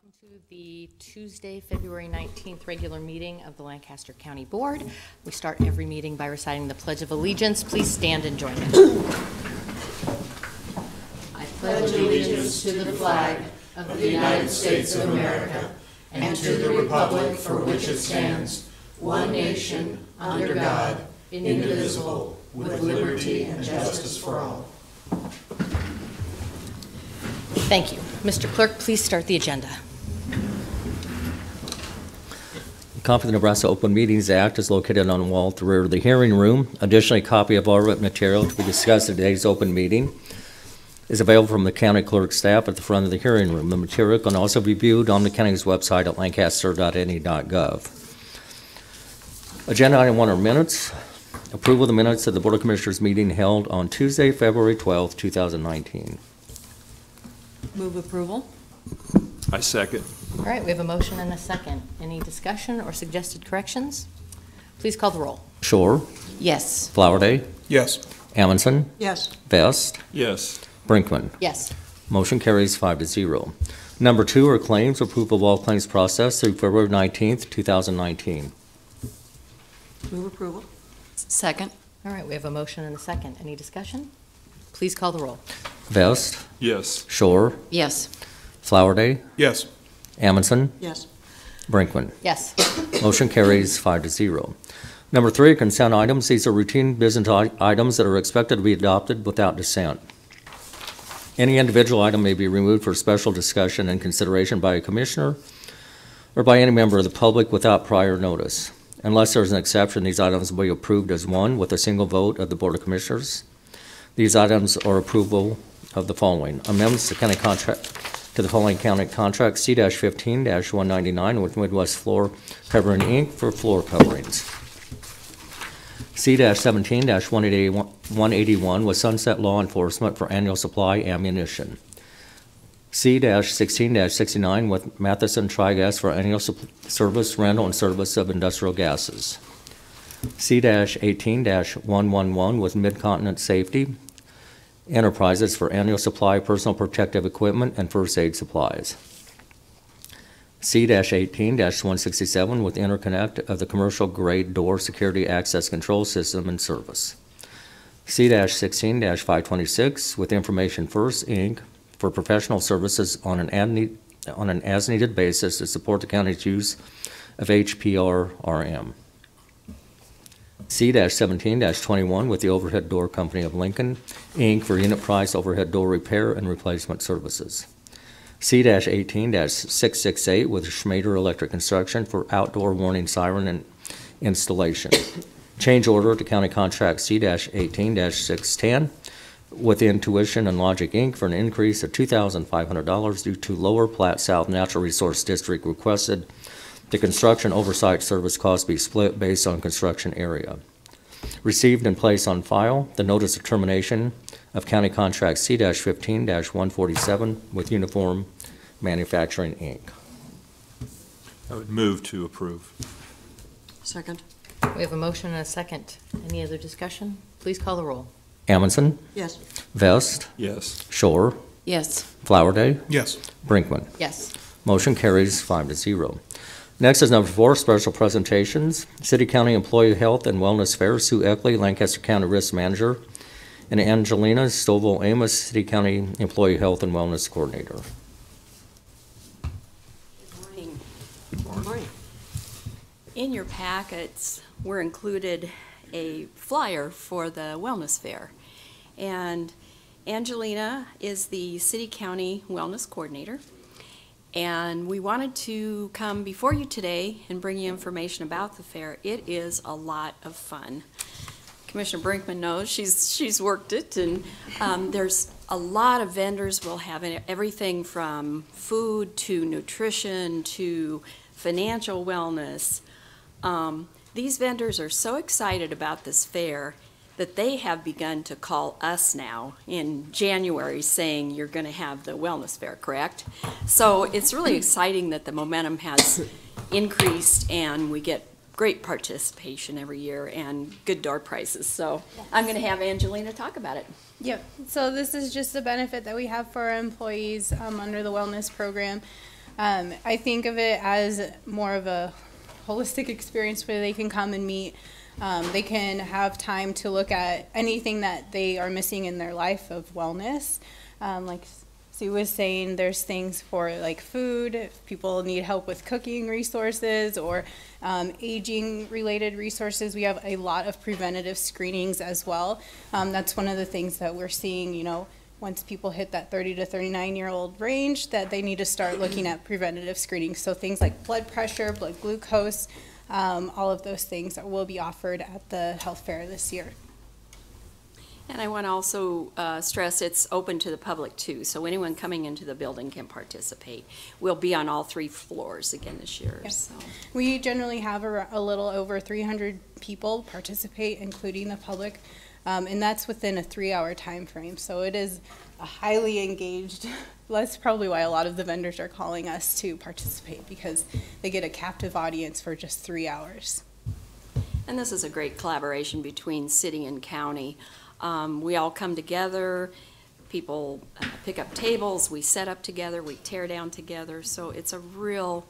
Welcome to the Tuesday, February 19th regular meeting of the Lancaster County Board. We start every meeting by reciting the Pledge of Allegiance. Please stand and join me. I pledge allegiance to the flag of the United States of America and to the republic for which it stands, one nation, under God, indivisible, with liberty and justice for all. Thank you. Mr. Clerk, please start the agenda. A copy of the Nebraska Open Meetings Act is located on the wall at the rear of the hearing room. Additionally, a copy of all written material to be discussed at today's open meeting is available from the county clerk staff at the front of the hearing room. The material can also be viewed on the county's website at lancaster.ne.gov. Agenda item 1 are minutes. Approval of the minutes of the Board of Commissioners meeting held on Tuesday, February 12, 2019. Move approval. I second. All right, we have a motion and a second. Any discussion or suggested corrections? Please call the roll. Shore, Yes. Flowerday, Yes. Amundson, Yes. Vest, Yes. Brinkman. Yes. Motion carries 5-0. Number 2 are claims. Approval of all claims processed through February 19th, 2019. Move approval. Second. All right, we have a motion and a second. Any discussion? Please call the roll. Vest, Yes. Shore, Yes. Flowerday, Yes. Amundson, Yes. Brinkman. Yes. Motion carries 5-0. Number 3 are consent items. These are routine business items that are expected to be adopted without dissent. Any individual item may be removed for special discussion and consideration by a commissioner or by any member of the public without prior notice. Unless there is an exception, these items will be approved as one with a single vote of the Board of Commissioners. These items are approval of the following: amendments to county contract to the following county contract: C-15-199 with Midwest Floor Covering Inc. for floor coverings. C-17-181 with Sunset Law Enforcement for annual supply ammunition. C-16-69 with Matheson Trigas for annual service, rental, and service of industrial gases. C-18-111 with Mid-Continent Safety Enterprises for annual supply of personal protective equipment and first aid supplies. C-18-167 with interconnect of the commercial grade door security access control system in service. C-16-526 with Information First, Inc. for professional services on an as-needed basis to support the county's use of HPR-RM. C-17-21 with the Overhead Door Company of Lincoln, Inc. for unit price overhead door repair and replacement services. C-18-668 with Schmader Electric Construction for outdoor warning siren and installation. Change order to county contract C-18-610 with Intuition and Logic, Inc. for an increase of $2,500 due to lower Platte South Natural Resource District requested the construction oversight service cost be split based on construction area. Received and placed on file the notice of termination of county contract C-15-147 with Uniform Manufacturing, Inc. I would move to approve. Second. We have a motion and a second. Any other discussion? Please call the roll. Amundson, Yes. Vest, Yes. Shore, Yes. Flowerday, Yes. Brinkman. Yes. Motion carries 5-0. Next is number 4, special presentations. City County Employee Health and Wellness Fair, Sue Eckley, Lancaster County Risk Manager, and Angelina Stovall Amos, City County Employee Health and Wellness Coordinator. Good morning. In your packets were included a flyer for the wellness fair. And Angelina is the City County Wellness Coordinator. And we wanted to come before you today and bring you information about the fair. It is a lot of fun. Commissioner Brinkman knows, she's worked it, and there's a lot of vendors. We'll have everything from food to nutrition to financial wellness. These vendors are so excited about this fair that they have begun to call us now in January saying you're going to have the wellness fair, correct? So it's really exciting that the momentum has increased and we get great participation every year and good door prizes. So I'm going to have Angelina talk about it. Yep. So this is just a benefit that we have for our employees under the wellness program. I think of it as more of a holistic experience where they can come and meet. They can have time to look at anything that they are missing in their life of wellness. Like Sue was saying, there's things for like food, if people need help with cooking resources or aging related resources. We have a lot of preventative screenings as well. That's one of the things that we're seeing, you know, once people hit that 30 to 39-year-old range, that they need to start looking at preventative screening. So things like blood pressure, blood glucose, all of those things that will be offered at the health fair this year. And I want to also stress it's open to the public too, so anyone coming into the building can participate. We'll be on all 3 floors again this year. Yep. So. We generally have a little over 300 people participate, including the public, and that's within a 3-hour time frame. So it is a highly engaged. That's probably why a lot of the vendors are calling us to participate, because they get a captive audience for just 3 hours. And this is a great collaboration between city and county. We all come together, people pick up tables, we set up together, we tear down together, so it's a real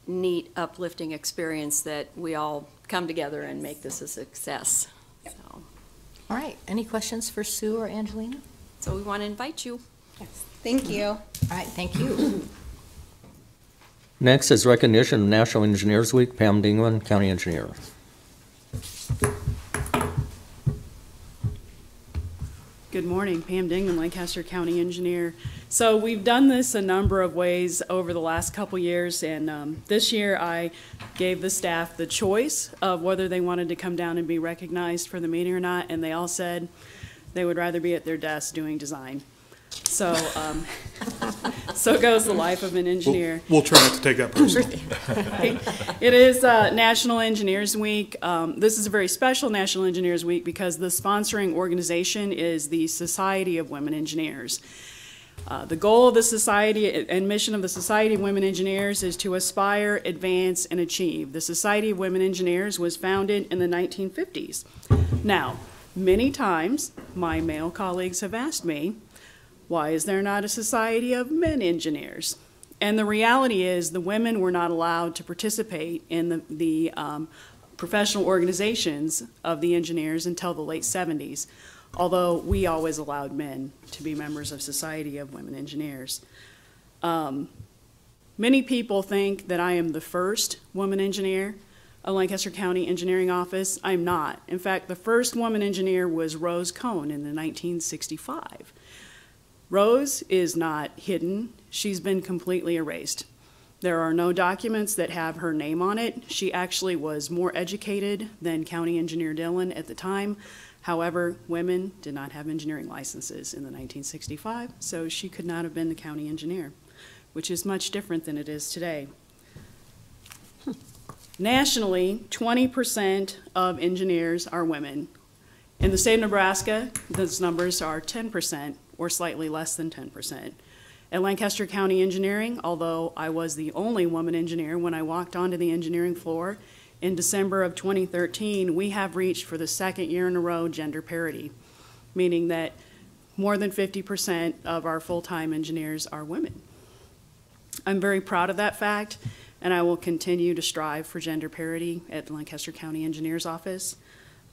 neat, uplifting experience that we all come together and make this a success. Yep. So. All right, any questions for Sue or Angelina? So we want to invite you. Yes. Thank you. All right, thank you. Next is recognition of National Engineers Week. Pam Dingman, County Engineer. Good morning, Pam Dingham, Lancaster County Engineer. So we've done this a number of ways over the last couple years, and this year I gave the staff the choice of whether they wanted to come down and be recognized for the meeting or not, and they all said they would rather be at their desk doing design. So, so goes the life of an engineer. We'll try not to take that personally. It is National Engineers Week. This is a very special National Engineers Week because the sponsoring organization is the Society of Women Engineers. The goal of the society and mission of the Society of Women Engineers is to aspire, advance, and achieve. The Society of Women Engineers was founded in the 1950s. Now, many times my male colleagues have asked me, why is there not a society of men engineers? And the reality is the women were not allowed to participate in the professional organizations of the engineers until the late 70s, although we always allowed men to be members of Society of Women Engineers. Many people think that I am the first woman engineer at Lancaster County Engineering Office. I'm not. In fact, the first woman engineer was Rose Cohn in the 1965. Rose is not hidden. She's been completely erased. There are no documents that have her name on it. She actually was more educated than County Engineer Dillon at the time. However, women did not have engineering licenses in the 1965, so she could not have been the county engineer, which is much different than it is today. Nationally, 20% of engineers are women. In the state of Nebraska, those numbers are 10%. Or slightly less than 10%. At Lancaster County Engineering, although I was the only woman engineer when I walked onto the engineering floor, in December of 2013, we have reached for the 2nd year in a row gender parity, meaning that more than 50% of our full-time engineers are women. I'm very proud of that fact, and I will continue to strive for gender parity at the Lancaster County Engineers Office.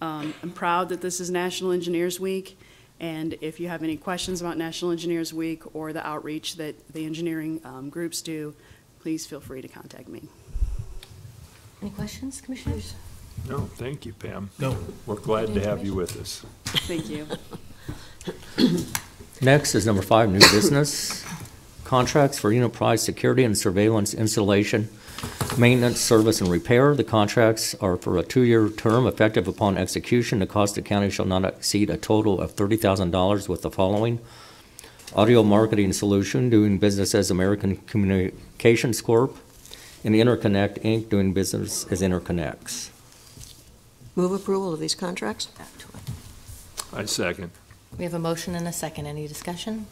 I'm proud that this is National Engineers Week. And if you have any questions about National Engineers Week or the outreach that the engineering groups do, please feel free to contact me. Any questions, Commissioners? No, thank you, Pam. No. We're glad to have you with us. Thank you. Next is number 5, new business. Contracts for unit price security and surveillance installation, maintenance, service, and repair. The contracts are for a 2-year term effective upon execution. The cost of the county shall not exceed a total of $30,000 with the following: Audio Marketing Solution, doing business as American Communications Corp., and Interconnect, Inc., doing business as Interconnects. Move approval of these contracts? I second. We have a motion and a second. Any discussion?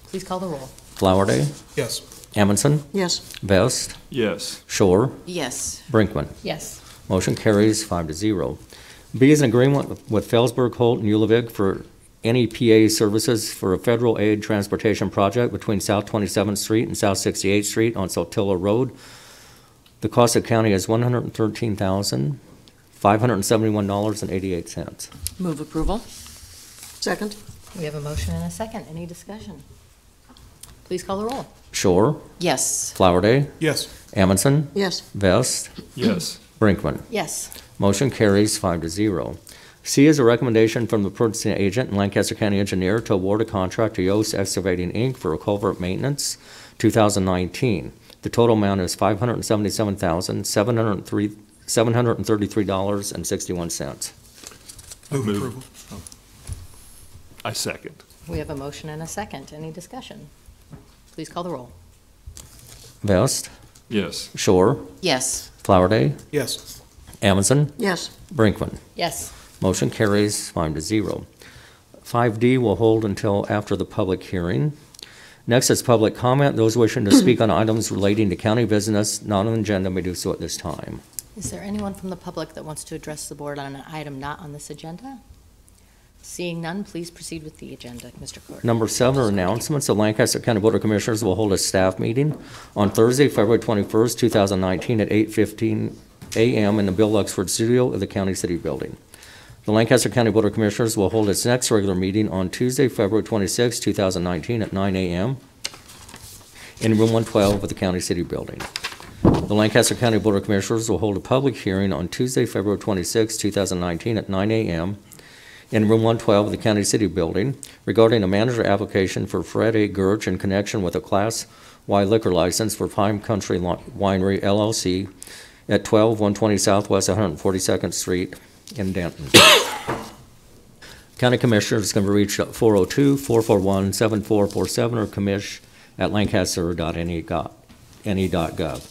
Please call the roll. Flowerday, Yes. Amundson, Yes. Vest, Yes. Shore, Yes. Brinkman. Yes. Motion carries 5-0. B is an agreement with Felsberg, Holt, and Ullvig for NEPA services for a federal aid transportation project between South 27th Street and South 68th Street on Saltillo Road. The cost of county is $113,571.88. Move approval. Second? We have a motion and a second. Any discussion? Please call the roll. Shore, Yes. Flowerday, Yes. Amundson, Yes. Vest, Yes. Brinkman. Yes. Motion carries 5-0. C is a recommendation from the purchasing agent and Lancaster County Engineer to award a contract to Yost Excavating, Inc. for a culvert maintenance 2019. The total amount is $577,733.61. Move Move. approval. I second. We have a motion and a second. Any discussion? Please call the roll. Vest, Yes. Shore, Yes. Flowerday, Yes. Amundson, Yes. Brinkman. Yes. Motion carries 5-0. 5D will hold until after the public hearing. Next is public comment. Those wishing to speak on items relating to county business not on the agenda may do so at this time. Is there anyone from the public that wants to address the board on an item not on this agenda? Seeing none, please proceed with the agenda, Mr. Clerk. Number 7 are announcements. The Lancaster County Board of Commissioners will hold a staff meeting on Thursday, February 21st, 2019 at 8:15 a.m. in the Bill Luxford Studio of the County City Building. The Lancaster County Board of Commissioners will hold its next regular meeting on Tuesday, February 26, 2019 at 9 a.m. in Room 112 of the County City Building. The Lancaster County Board of Commissioners will hold a public hearing on Tuesday, February 26, 2019 at 9 a.m. in Room 112 of the County City Building regarding a manager application for Fred A. Gertz in connection with a Class Y liquor license for Pine Country Winery, LLC at 12120 Southwest 142nd Street in Denton. County Commissioners can be reached at 402-441-7447 or commish@lancaster.ne.gov.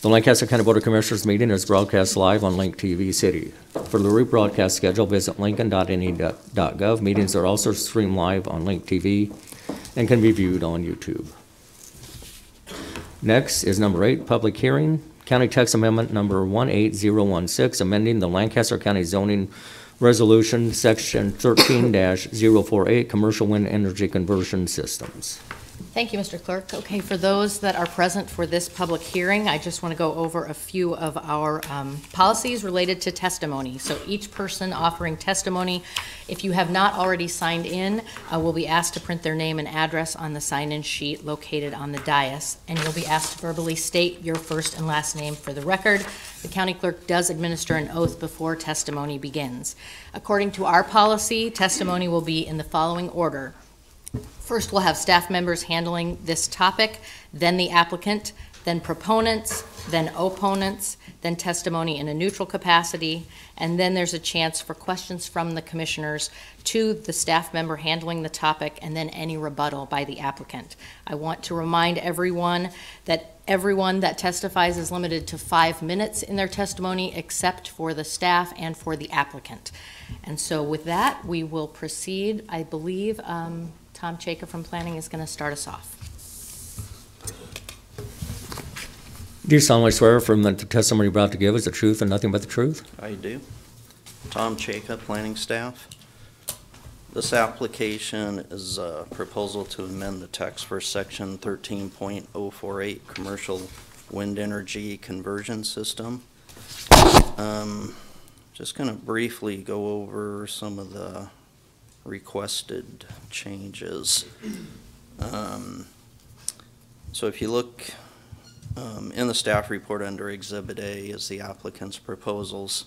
The Lancaster County Board of Commissioners meeting is broadcast live on Link TV City. For the rebroadcast schedule, visit lincoln.ne.gov. Meetings are also streamed live on Link TV and can be viewed on YouTube. Next is number 8, public hearing. County Text Amendment number 18016, amending the Lancaster County Zoning Resolution, Section 13-048, Commercial Wind Energy Conversion Systems. Thank you, Mr. Clerk. Okay, for those that are present for this public hearing, I just want to go over a few of our policies related to testimony. So each person offering testimony, if you have not already signed in, will be asked to print their name and address on the sign-in sheet located on the dais, and you'll be asked to verbally state your first and last name for the record. The county clerk does administer an oath before testimony begins. According to our policy, testimony will be in the following order. First, we'll have staff members handling this topic, then the applicant, then proponents, then opponents, then testimony in a neutral capacity, and then there's a chance for questions from the commissioners to the staff member handling the topic, and then any rebuttal by the applicant. I want to remind everyone that everyone that testifies is limited to 5 minutes in their testimony, except for the staff and for the applicant. And so with that, we will proceed. I believe Tom Chaka from Planning is going to start us off. Do you solemnly swear affirm that the testimony you're about to give is the truth and nothing but the truth? I do. Tom Chaka, planning staff. This application is a proposal to amend the text for section 13.048, commercial wind energy conversion system. Just going to briefly go over some of the requested changes. So if you look in the staff report under Exhibit A is the applicant's proposals.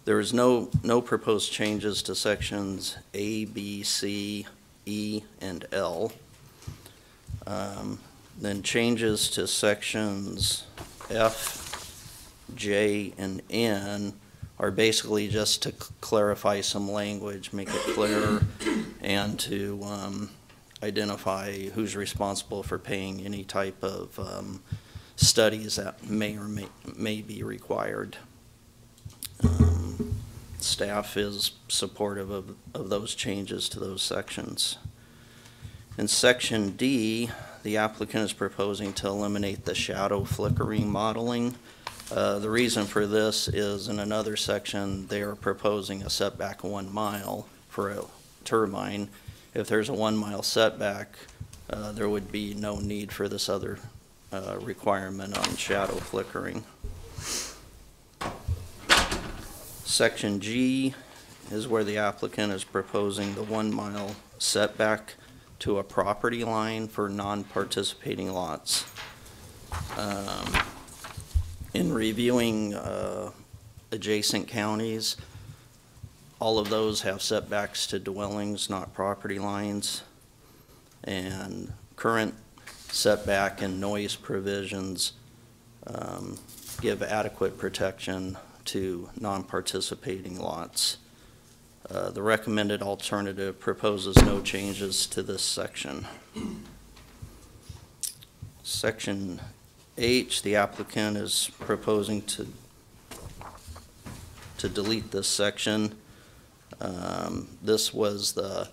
There is no proposed changes to sections A, B, C, E, and L. Then changes to sections F, J, and N are basically just to clarify some language, make it clearer, and to identify who's responsible for paying any type of studies that may or may be required. Staff is supportive of those changes to those sections. In section D, the applicant is proposing to eliminate the shadow flickering modeling. The reason for this is in another section, they are proposing a setback of 1 mile for for a turbine. If there's a 1 mile setback, there would be no need for this other requirement on shadow flickering. Section G is where the applicant is proposing the 1 mile setback to a property line for non-participating lots. In reviewing adjacent counties, all of those have setbacks to dwellings, not property lines. And current setback and noise provisions give adequate protection to non-participating lots. The recommended alternative proposes no changes to this section. Section H, the applicant is proposing to delete this section. This was the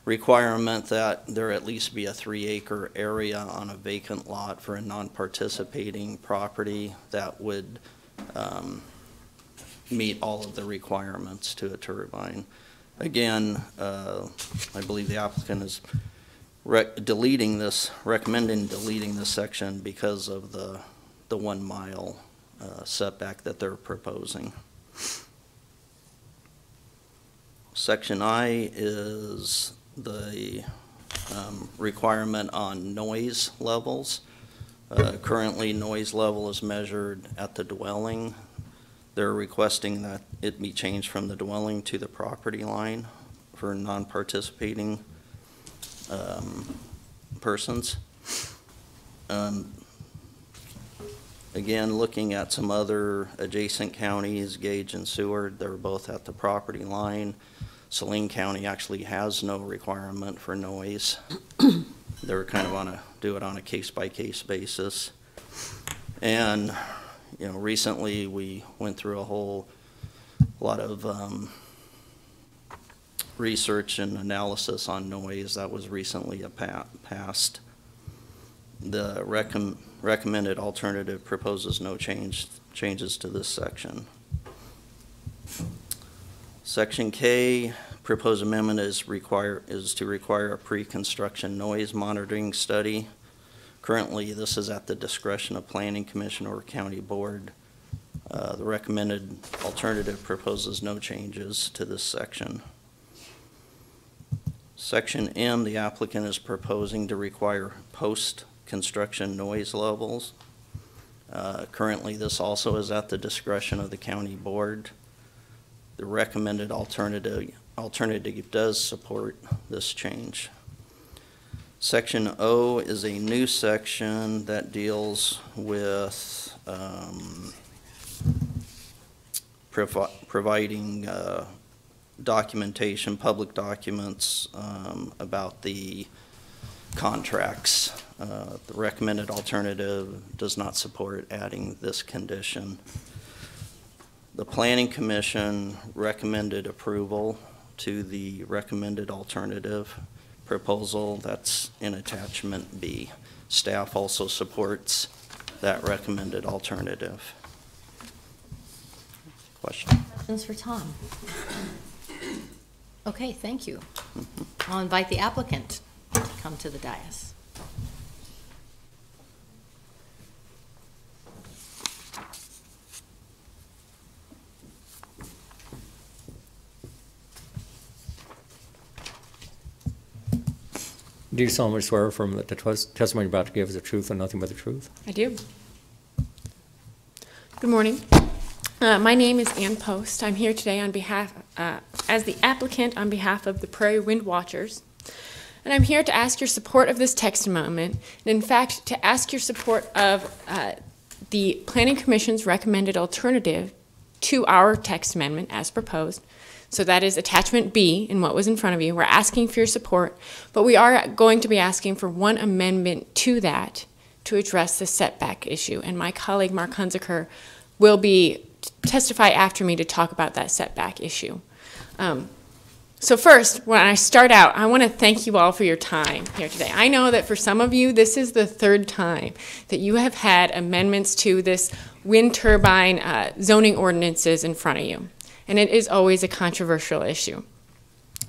requirement that there at least be a 3-acre area on a vacant lot for a non-participating property that would meet all of the requirements to a turbine. Again, I believe the applicant is recommending deleting this section because of the 1 mile setback that they're proposing. Section I is the requirement on noise levels. Currently, noise level is measured at the dwelling. They're requesting that it be changed from the dwelling to the property line for non-participating persons. Again, looking at some other adjacent counties, Gage and Seward, they're both at the property line. Saline County actually has no requirement for noise. They're kind of do it on a case-by-case basis. And, you know, recently we went through a lot of research and analysis on noise that was recently passed. The recommended alternative proposes no changes to this section. Section K, proposed amendment is to require a pre-construction noise monitoring study. Currently, this is at the discretion of Planning Commission or County Board. The recommended alternative proposes no changes to this section. Section M, the applicant is proposing to require post-construction noise levels. Currently, this also is at the discretion of the County Board. The recommended alternative does support this change. Section O is a new section that deals with providing documentation, public documents about the contracts. The recommended alternative does not support adding this condition. The Planning Commission recommended approval to the recommended alternative proposal that's in attachment B. Staff also supports that recommended alternative. Question? Questions for Tom? Okay, thank you. I'll invite the applicant to come to the dais. Do you solemnly swear affirm that the testimony you're about to give is the truth and nothing but the truth? I do. Good morning. My name is Ann Post. I'm here today on behalf, as the applicant on behalf of the Prairie Wind Watchers. And I'm here to ask your support of this text amendment, and in fact, to ask your support of the Planning Commission's recommended alternative to our text amendment as proposed. So that is attachment B in what was in front of you. We're asking for your support, but we are going to be asking for one amendment to that to address the setback issue. And my colleague, Mark Hunziker, will be testify after me to talk about that setback issue. So first, when I start out, I want to thank you all for your time here today. I know that for some of you, this is the third time that you have had amendments to this wind turbine zoning ordinances in front of you. And it is always a controversial issue.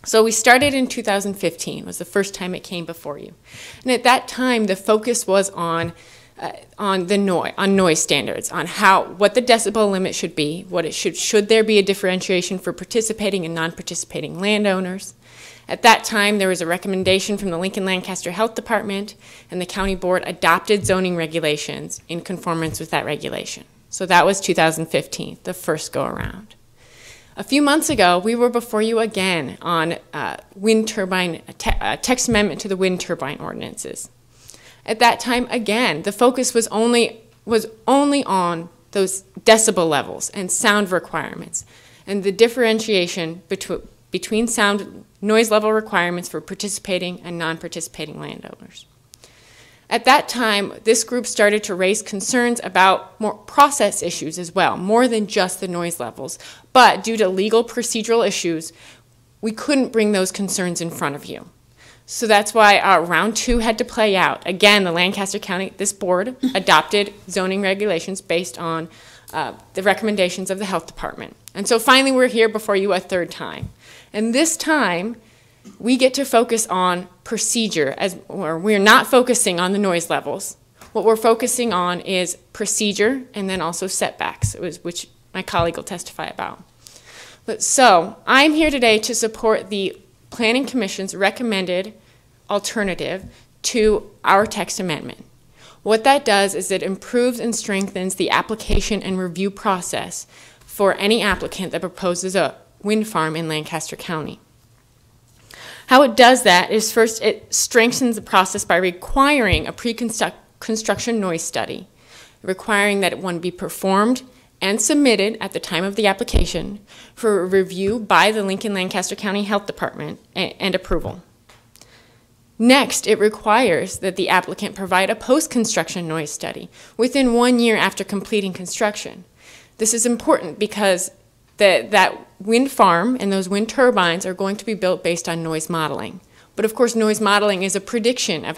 So we started in 2015, was the first time it came before you. And at that time, the focus was on noise standards, on what the decibel limit should be, should there be a differentiation for participating and non-participating landowners. At that time, there was a recommendation from the Lincoln-Lancaster Health Department, and the county board adopted zoning regulations in conformance with that regulation. So that was 2015, the first go-around. A few months ago, we were before you again on wind turbine, text amendment to the wind turbine ordinances. At that time, again, the focus was only on those decibel levels and sound requirements, and the differentiation between sound noise level requirements for participating and non-participating landowners. At that time, this group started to raise concerns about more process issues as well, more than just the noise levels. But due to legal procedural issues, we couldn't bring those concerns in front of you. So that's why round 2 had to play out. Again, the Lancaster County, this board adopted zoning regulations based on the recommendations of the health department. And so finally we're here before you a third time. And this time, we get to focus on procedure, or we're not focusing on the noise levels. What we're focusing on is procedure and then also setbacks, which my colleague will testify about. So I'm here today to support the Planning Commission's recommended alternative to our text amendment. What that does is it improves and strengthens the application and review process for any applicant that proposes a wind farm in Lancaster County. How it does that is, first, it strengthens the process by requiring a pre-construction noise study, requiring that one be performed and submitted at the time of the application for review by the Lincoln-Lancaster County Health Department and approval. Next, it requires that the applicant provide a post-construction noise study within 1 year after completing construction. This is important because that wind farm and those wind turbines are going to be built based on noise modeling. But of course, noise modeling is a prediction of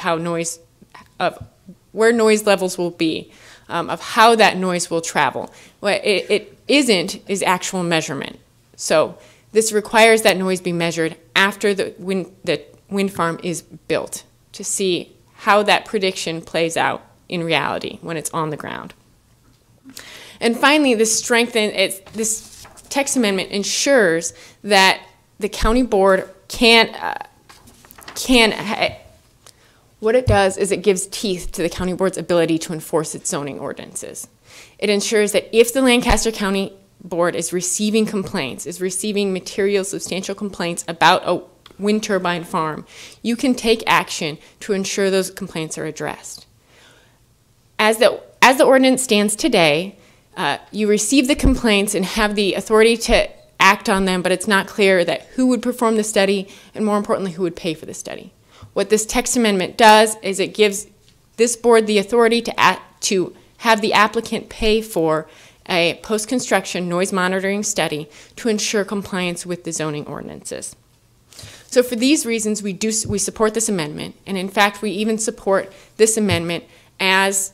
where noise levels will be, of how that noise will travel. What it isn't is actual measurement. So this requires that noise be measured after the wind farm is built to see how that prediction plays out in reality when it's on the ground. And finally, this text amendment ensures that the county board what it does is it gives teeth to the county board's ability to enforce its zoning ordinances. It ensures that if the Lancaster County Board is receiving complaints, is receiving substantial complaints about a wind turbine farm, you can take action to ensure those complaints are addressed. As the ordinance stands today, you receive the complaints and have the authority to act on them, but it's not clear that who would perform the study and, more importantly, who would pay for the study. What this text amendment does is it gives this board the authority to have the applicant pay for a post-construction noise monitoring study to ensure compliance with the zoning ordinances. So for these reasons, we support this amendment, and in fact, we even support this amendment as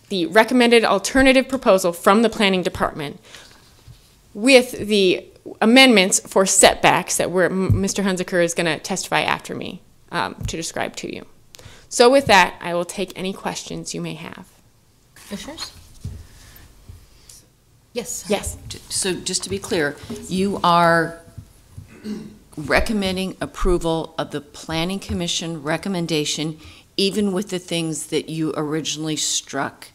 the recommended alternative proposal from the Planning Department with the amendments for setbacks that Mr. Hunziker is going to testify after me to describe to you. So with that, I will take any questions you may have. Commissioners? Yes. Yes. So just to be clear, you are recommending approval of the Planning Commission recommendation even with the things that you originally struck?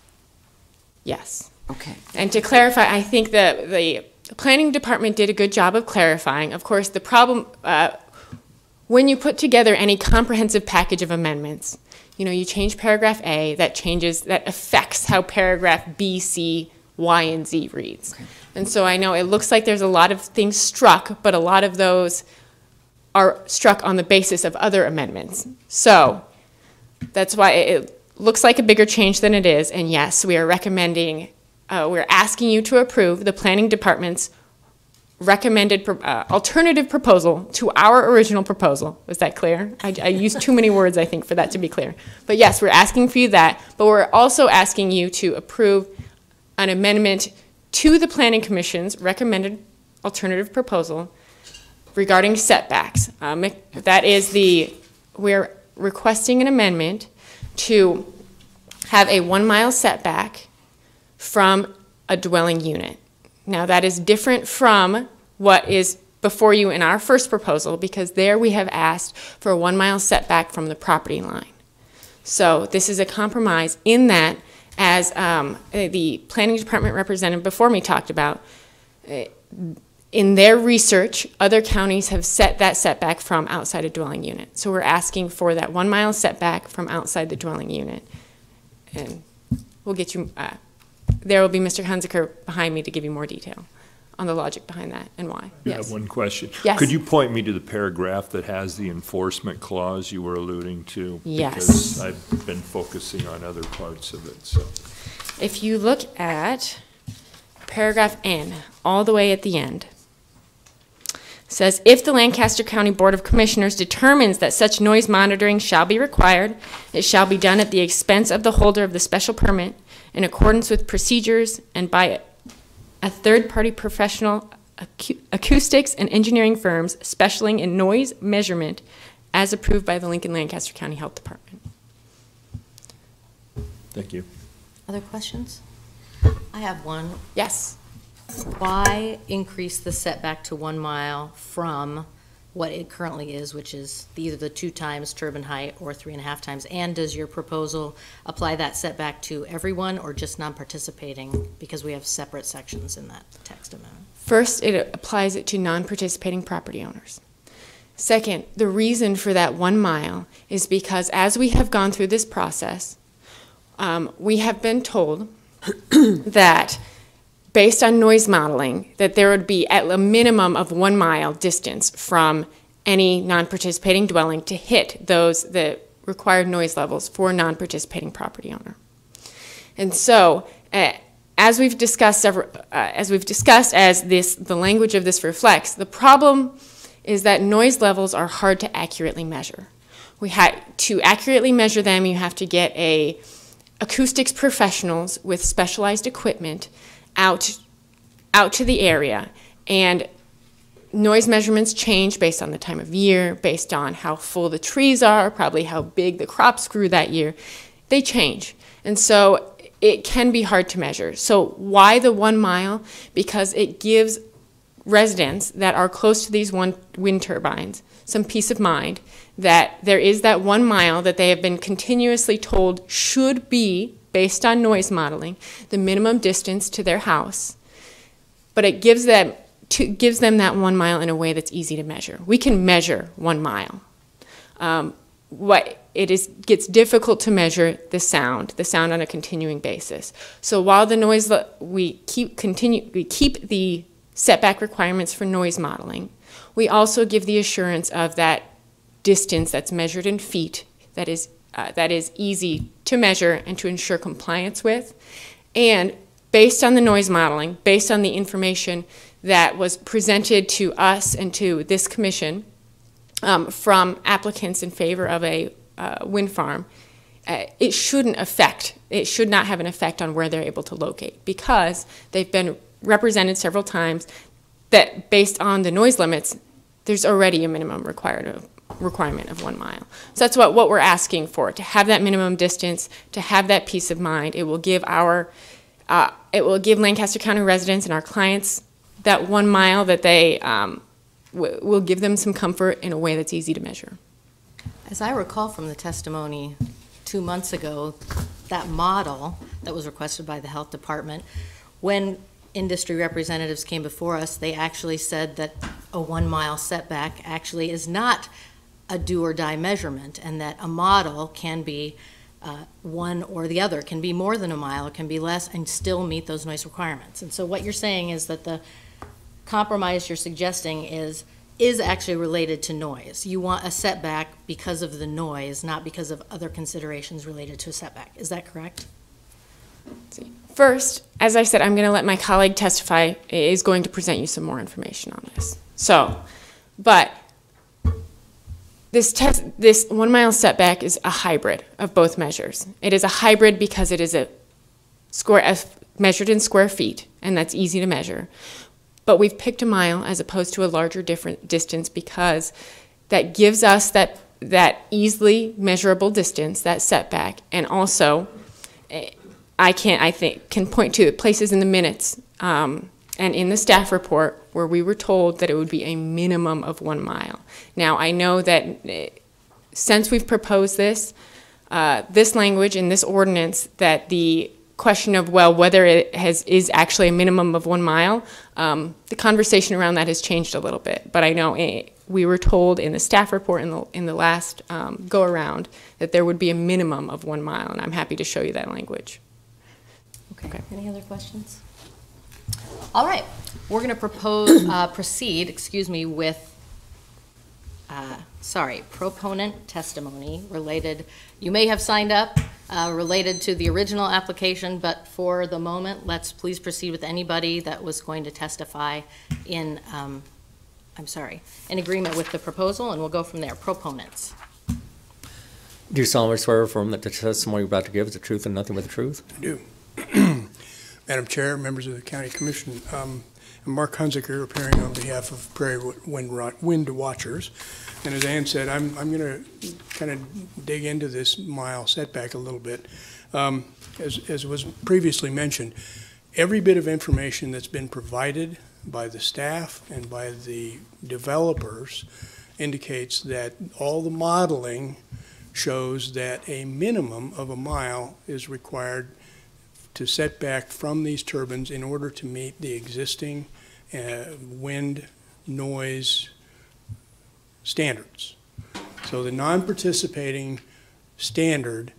Yes. Okay. And to clarify, I think that the Planning Department did a good job of clarifying. Of course, the problem, when you put together any comprehensive package of amendments, you change paragraph A, that affects how paragraph B, C, Y, and Z reads. Okay. And so I know it looks like there's a lot of things struck, but a lot of those are struck on the basis of other amendments. So that's why it looks like a bigger change than it is, and yes, we are recommending, we're asking you to approve the Planning Department's recommended alternative proposal to our original proposal. Was that clear? I used too many words, I think, for that to be clear. But yes, we're asking for you that, but we're also asking you to approve an amendment to the Planning Commission's recommended alternative proposal regarding setbacks. We're requesting an amendment to have a 1 mile setback from a dwelling unit. Now that is different from what is before you in our first proposal, because there we have asked for a 1 mile setback from the property line. So this is a compromise in that, as the planning department representative before me talked about, in their research, other counties have set that setback from outside a dwelling unit. So we're asking for that 1 mile setback from outside the dwelling unit. And we'll get you, there will be Mr. Hunziker behind me to give you more detail on the logic behind that and why. I have one question. Yes. Could you point me to the paragraph that has the enforcement clause you were alluding to? Yes. Because I've been focusing on other parts of it, so. If you look at paragraph N, all the way at the end, says, if the Lancaster County Board of Commissioners determines that such noise monitoring shall be required, it shall be done at the expense of the holder of the special permit in accordance with procedures and by a third-party professional acoustics and engineering firms specializing in noise measurement as approved by the Lincoln Lancaster County Health Department. Thank you. Other questions? I have one. Yes. Why increase the setback to 1 mile from what it currently is, which is either the 2 times turbine height or 3.5 times? And does your proposal apply that setback to everyone or just non-participating, because we have separate sections in that text amendment? First, it applies it to non-participating property owners. Second, the reason for that 1 mile is because as we have gone through this process, we have been told that based on noise modeling, that there would be at a minimum of 1 mile distance from any non-participating dwelling to hit the required noise levels for a non-participating property owner. And so, as we've discussed, the language of this reflects, the problem is that noise levels are hard to accurately measure. To accurately measure them, you have to get acoustics professionals with specialized equipment out to the area, and noise measurements change based on the time of year, based on how full the trees are, probably how big the crops grew that year. They change, and so it can be hard to measure. So why the 1 mile? Because it gives residents that are close to these wind turbines some peace of mind that there is that 1 mile that they have been continuously told should be, based on noise modeling, the minimum distance to their house. But it gives them that 1 mile in a way that's easy to measure. We can measure 1 mile. Gets difficult to measure the sound on a continuing basis. So while the noise, we keep the setback requirements for noise modeling, we also give the assurance of that distance that's measured in feet that is easy to measure and to ensure compliance with. And based on the noise modeling, based on the information that was presented to us and to this commission from applicants in favor of a wind farm, it should not have an effect on where they're able to locate, because they've been represented several times that based on the noise limits, there's already a minimum requirement of 1 mile. So that's what we're asking for, to have that minimum distance, to have that peace of mind. It will give Lancaster County residents and our clients that 1 mile that they will give them some comfort in a way that's easy to measure. As I recall from the testimony 2 months ago, that model that was requested by the health department, when industry representatives came before us, they actually said that a 1 mile setback actually is not a do or die measurement, and that a model can be one or the other, can be more than a mile, it can be less, and still meet those noise requirements. And so what you're saying is that the compromise you're suggesting is actually related to noise. You want a setback because of the noise, not because of other considerations related to a setback. Is that correct? First, as I said, I'm going to let my colleague testify, is going to present you some more information on this. But this 1 mile setback is a hybrid of both measures. It is a hybrid because it is measured in square feet, and that's easy to measure. but we've picked a mile as opposed to a larger different distance because that gives us that easily measurable distance, that setback, and also I can point to places in the minutes and in the staff report where we were told that it would be a minimum of 1 mile. Now, I know that since we've proposed this language in this ordinance, that the question of, well, whether it is actually a minimum of 1 mile, the conversation around that has changed a little bit. But I know we were told in the staff report in the last go-around that there would be a minimum of 1 mile, and I'm happy to show you that language. Okay. Any other questions? All right. We're going to proceed with proponent testimony related. You may have signed up related to the original application, but for the moment, let's please proceed with anybody that was going to testify in agreement with the proposal, and we'll go from there. Proponents. Do you solemnly swear or affirm that the testimony you're about to give is the truth and nothing but the truth? I do. Madam Chair, members of the County Commission, I'm Mark Hunziker, appearing on behalf of Prairie Wind Watchers. And as Ann said, I'm going to kind of dig into this mile setback a little bit. As was previously mentioned, every bit of information that's been provided by the staff and by the developers indicates that all the modeling shows that a minimum of 1 mile is required to set back from these turbines in order to meet the existing wind noise standards. So the non-participating standard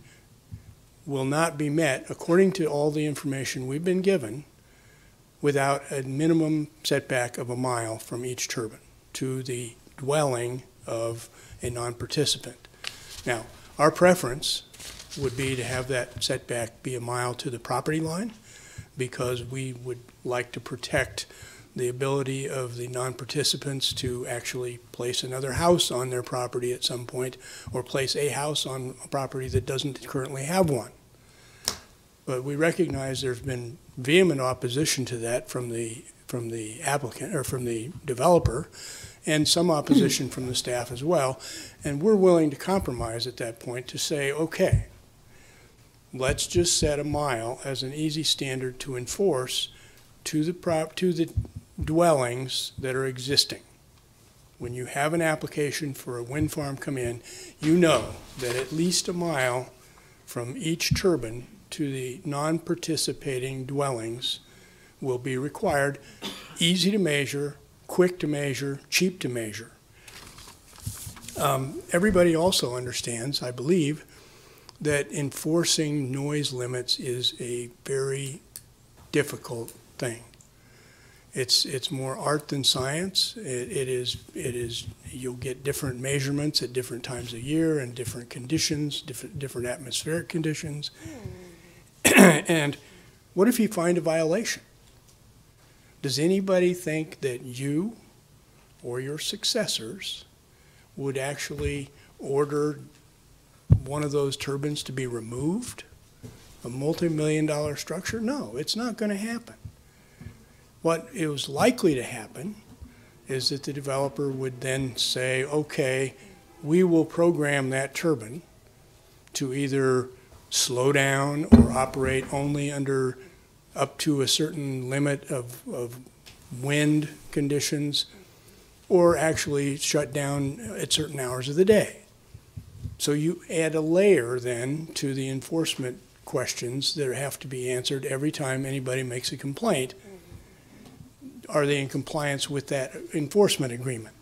will not be met, according to all the information we've been given, without a minimum setback of 1 mile from each turbine to the dwelling of a non-participant. Now, our preference would be to have that setback be 1 mile to the property line, because we would like to protect the ability of the non-participants to actually place another house on their property at some point, or place a house on a property that doesn't currently have one. But we recognize there's been vehement opposition to that from the applicant, or from the developer, and some opposition from the staff as well. And we're willing to compromise at that point to say, okay, let's just set 1 mile as an easy standard to enforce to the dwellings that are existing. When you have an application for a wind farm come in, you know that at least 1 mile from each turbine to the non-participating dwellings will be required. Easy to measure, quick to measure, cheap to measure. Everybody also understands, I believe, that enforcing noise limits is a very difficult thing. It's more art than science. It is. You'll get different measurements at different times of year and different conditions, different atmospheric conditions. And what if you find a violation? Does anybody think that you or your successors would actually order one of those turbines to be removed? A multi-million-dollar structure? No, it's not going to happen. What is likely to happen is that the developer would then say, okay, we will program that turbine to either slow down or operate only under up to a certain limit of wind conditions, or actually shut down at certain hours of the day. So you add a layer then to the enforcement questions that have to be answered every time anybody makes a complaint. Are they in compliance with that enforcement agreement?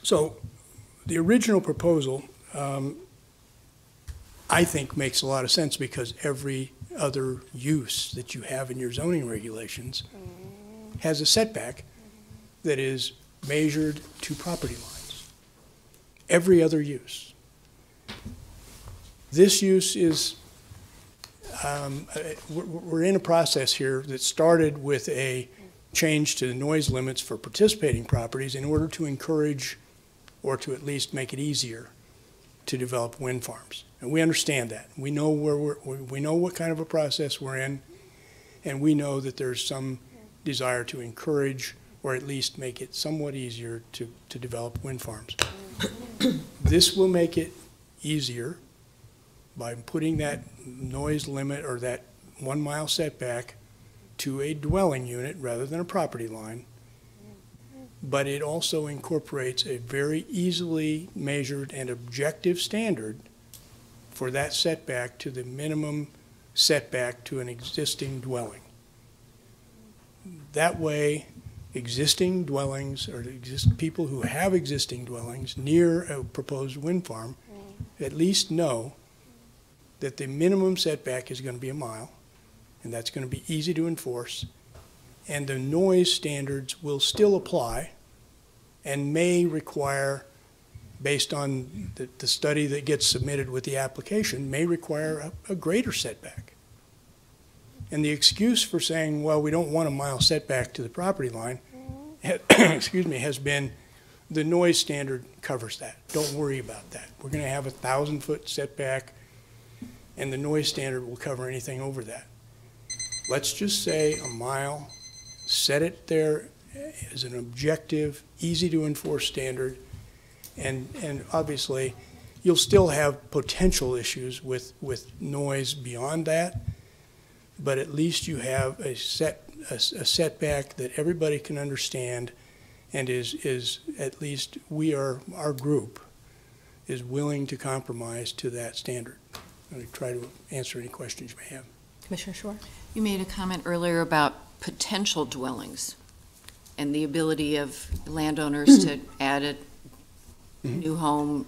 So the original proposal, I think, makes a lot of sense, because every other use that you have in your zoning regulations has a setback that is measured to property lines. Every other use. This use is, we're in a process here that started with a change to the noise limits for participating properties in order to encourage, or to at least make it easier, to develop wind farms. And we understand that. We know we know what kind of a process we're in, and we know that there's some desire to encourage or at least make it somewhat easier to develop wind farms. This will make it easier by putting that noise limit or that 1 mile setback to a dwelling unit rather than a property line. But it also incorporates a very easily measured and objective standard for that setback to the minimum setback to an existing dwelling. That way, existing dwellings or people who have existing dwellings near a proposed wind farm at least know that the minimum setback is going to be 1 mile, and that's going to be easy to enforce, and the noise standards will still apply and may require, based on the study that gets submitted with the application, may require a greater setback. And the excuse for saying, well, we don't want 1 mile setback to the property line, excuse me, has been the noise standard covers that. Don't worry about that. We're going to have a 1,000-foot setback, and the noise standard will cover anything over that. Let's just say 1 mile, set it there as an objective, easy to enforce standard, and obviously you'll still have potential issues with noise beyond that, but at least you have a setback that everybody can understand, and is at least our group is willing to compromise to that standard. I'm going to try to answer any questions you may have. Commissioner Shore? You made a comment earlier about potential dwellings and the ability of landowners to add a new home,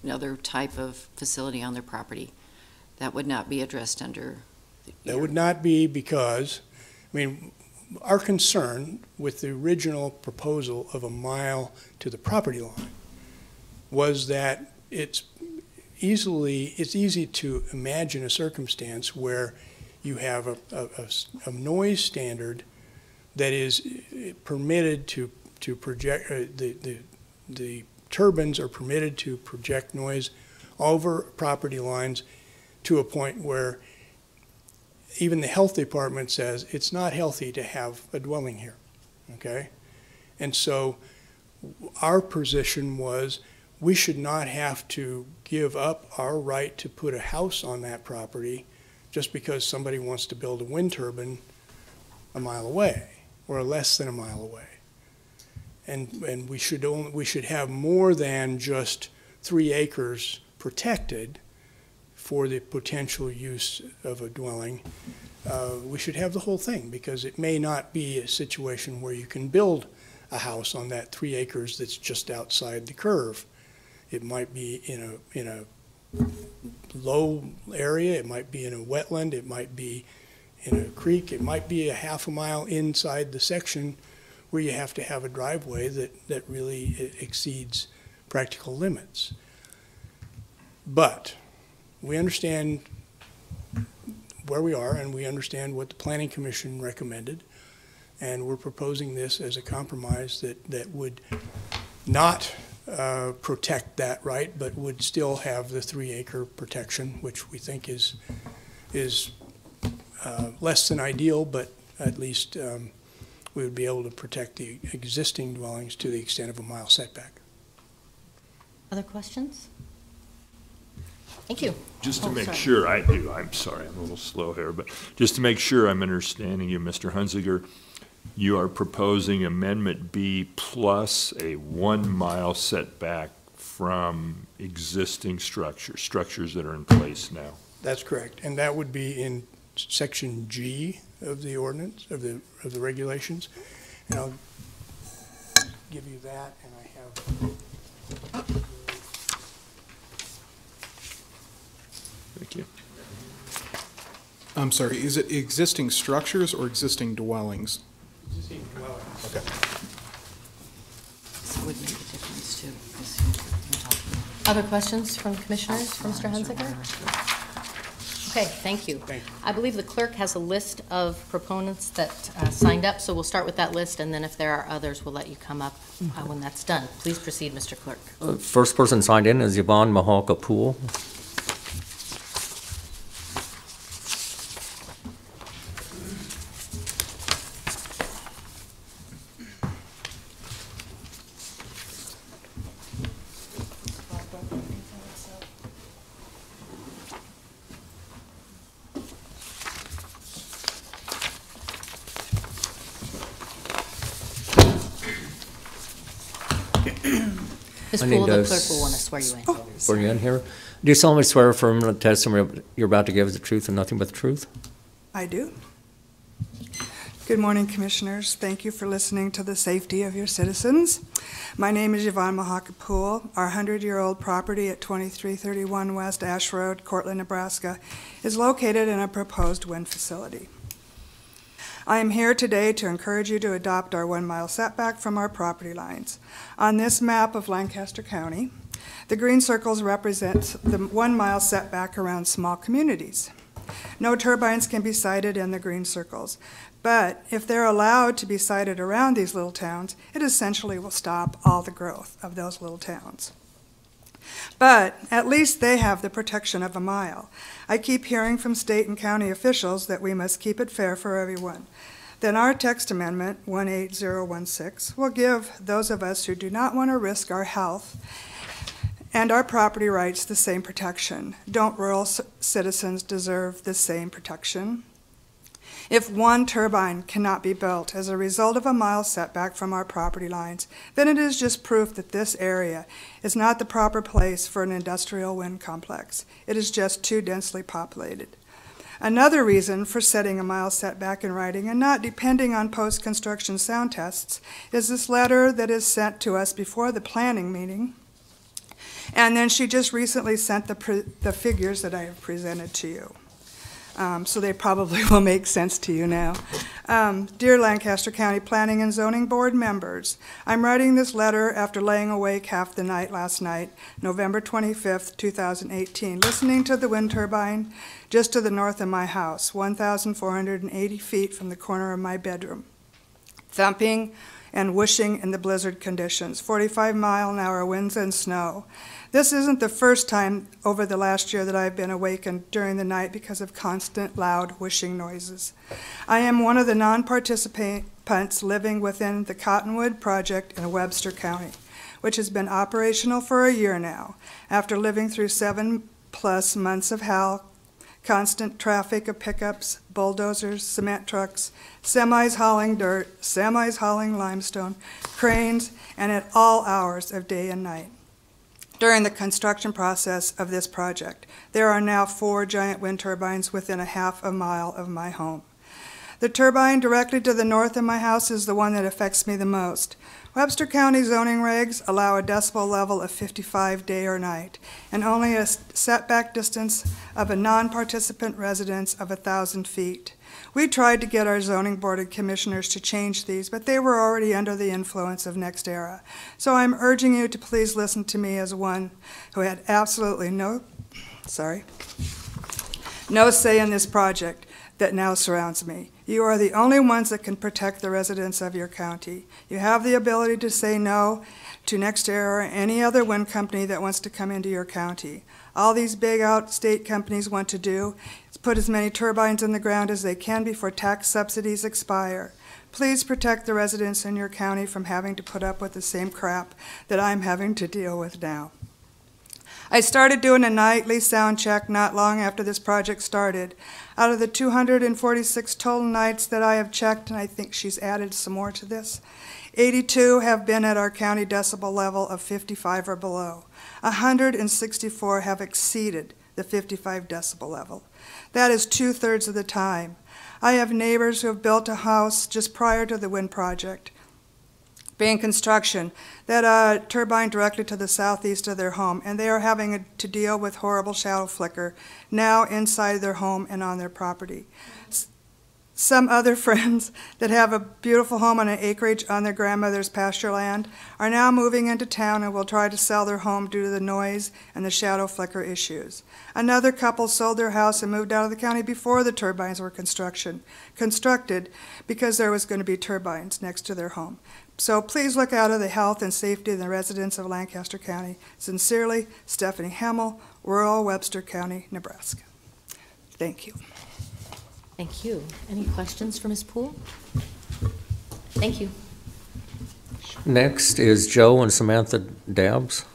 another type of facility on their property. That would not be addressed under That would not be because, I mean, our concern with the original proposal of 1 mile to the property line was that it's easy to imagine a circumstance where you have a noise standard that is permitted to project, the turbines are permitted to project noise over property lines to a point where even the health department says it's not healthy to have a dwelling here, okay? And so our position was we should not have to give up our right to put a house on that property just because somebody wants to build a wind turbine 1 mile away or less than 1 mile away. And we should have more than just 3 acres protected for the potential use of a dwelling. We should have the whole thing, because it may not be a situation where you can build a house on that 3 acres that's just outside the curve. It might be in a low area, it might be in a wetland, it might be in a creek, it might be a half a mile inside the section where you have to have a driveway that really exceeds practical limits. But we understand where we are, and we understand what the Planning Commission recommended, and we're proposing this as a compromise that would not protect that right, but would still have the 3 acre protection, which we think is less than ideal, but at least we would be able to protect the existing dwellings to the extent of 1 mile setback. Other questions? Thank you. Just to make sorry. sure, I'm sorry, I'm a little slow here, but just to make sure I'm understanding you, Mr. Hunziker, you are proposing Amendment B plus a 1 mile setback from existing structures that are in place now. That's correct, and that would be in Section G of the ordinance, of the regulations. And I'll give you that, and I have. Thank you. I'm sorry, is it existing structures or existing dwellings? Existing dwellings. Okay. So it would make a difference too, because you're talking about. Other questions from commissioners, from Mr. Hunziker? Okay, thank you. Thank you. I believe the clerk has a list of proponents that signed up, so we'll start with that list, and then if there are others, we'll let you come up when that's done. Please proceed, Mr. Clerk. First person signed in is Yvonne Mahalka Poole. Ms. My name Poole, the does- clerk will want to swear you in. Swear you in here. Do you solemnly swear affirm the testimony you're about to give is the truth and nothing but the truth? I do. Good morning, Commissioners. Thank you for listening to the safety of your citizens. My name is Yvonne Mahaka Poole. Our 100-year-old property at 2331 West Ash Road, Cortland, Nebraska, is located in a proposed wind facility. I am here today to encourage you to adopt our 1-mile setback from our property lines. On this map of Lancaster County, the green circles represent the 1-mile setback around small communities. No turbines can be sited in the green circles, but if they're allowed to be sited around these little towns, it essentially will stop all the growth of those little towns. But at least they have the protection of a mile. I keep hearing from state and county officials that we must keep it fair for everyone. Then our text amendment, 18016, will give those of us who do not want to risk our health and our property rights the same protection. Don't rural citizens deserve the same protection? If one turbine cannot be built as a result of a mile setback from our property lines, then it is just proof that this area is not the proper place for an industrial wind complex. It is just too densely populated. Another reason for setting a mile setback in writing and not depending on post-construction sound tests is this letter that is sent to us before the planning meeting. And then she just recently sent the figures that I have presented to you. So they probably will make sense to you now. Dear Lancaster County Planning and Zoning Board members, I'm writing this letter after laying awake half the night last night, November 25th, 2018, listening to the wind turbine just to the north of my house, 1,480 feet from the corner of my bedroom, thumping and whooshing in the blizzard conditions, 45-mile-an-hour winds and snow. This isn't the first time over the last year that I've been awakened during the night because of constant loud whooshing noises. I am one of the non-participants living within the Cottonwood project in Webster County, which has been operational for a year now, after living through 7+ months of hell, constant traffic of pickups, bulldozers, cement trucks, semis hauling dirt, semis hauling limestone, cranes, and at all hours of day and night. During the construction process of this project, there are now 4 giant wind turbines within a half a mile of my home. The turbine directly to the north of my house is the one that affects me the most. Webster County zoning regs allow a decibel level of 55 day or night, and only a setback distance of a non-participant residence of 1,000 feet. We tried to get our zoning board of commissioners to change these, but they were already under the influence of NextEra. So I'm urging you to please listen to me as one who had absolutely no say in this project that now surrounds me. You are the only ones that can protect the residents of your county. You have the ability to say no to NextEra or any other wind company that wants to come into your county. All these big out-state companies want to do is put as many turbines in the ground as they can before tax subsidies expire. Please protect the residents in your county from having to put up with the same crap that I'm having to deal with now. I started doing a nightly sound check not long after this project started. Out of the 246 total nights that I have checked, and I think she's added some more to this, 82 have been at our county decibel level of 55 or below. 164 have exceeded the 55 decibel level. That is 2/3 of the time. I have neighbors who have built a house just prior to the wind project being construction, that turbine directly to the southeast of their home, and they are having to deal with horrible shadow flicker now inside their home and on their property. Some other friends that have a beautiful home on an acreage on their grandmother's pasture land are now moving into town and will try to sell their home due to the noise and the shadow flicker issues. Another couple sold their house and moved out of the county before the turbines were constructed because there was going to be turbines next to their home. So please look out of the health and safety of the residents of Lancaster County. Sincerely, Stephanie Hamill, rural Webster County, Nebraska. Thank you. Thank you. Any questions for Ms. Poole? Thank you. Next is Joe and Samantha Dabbs.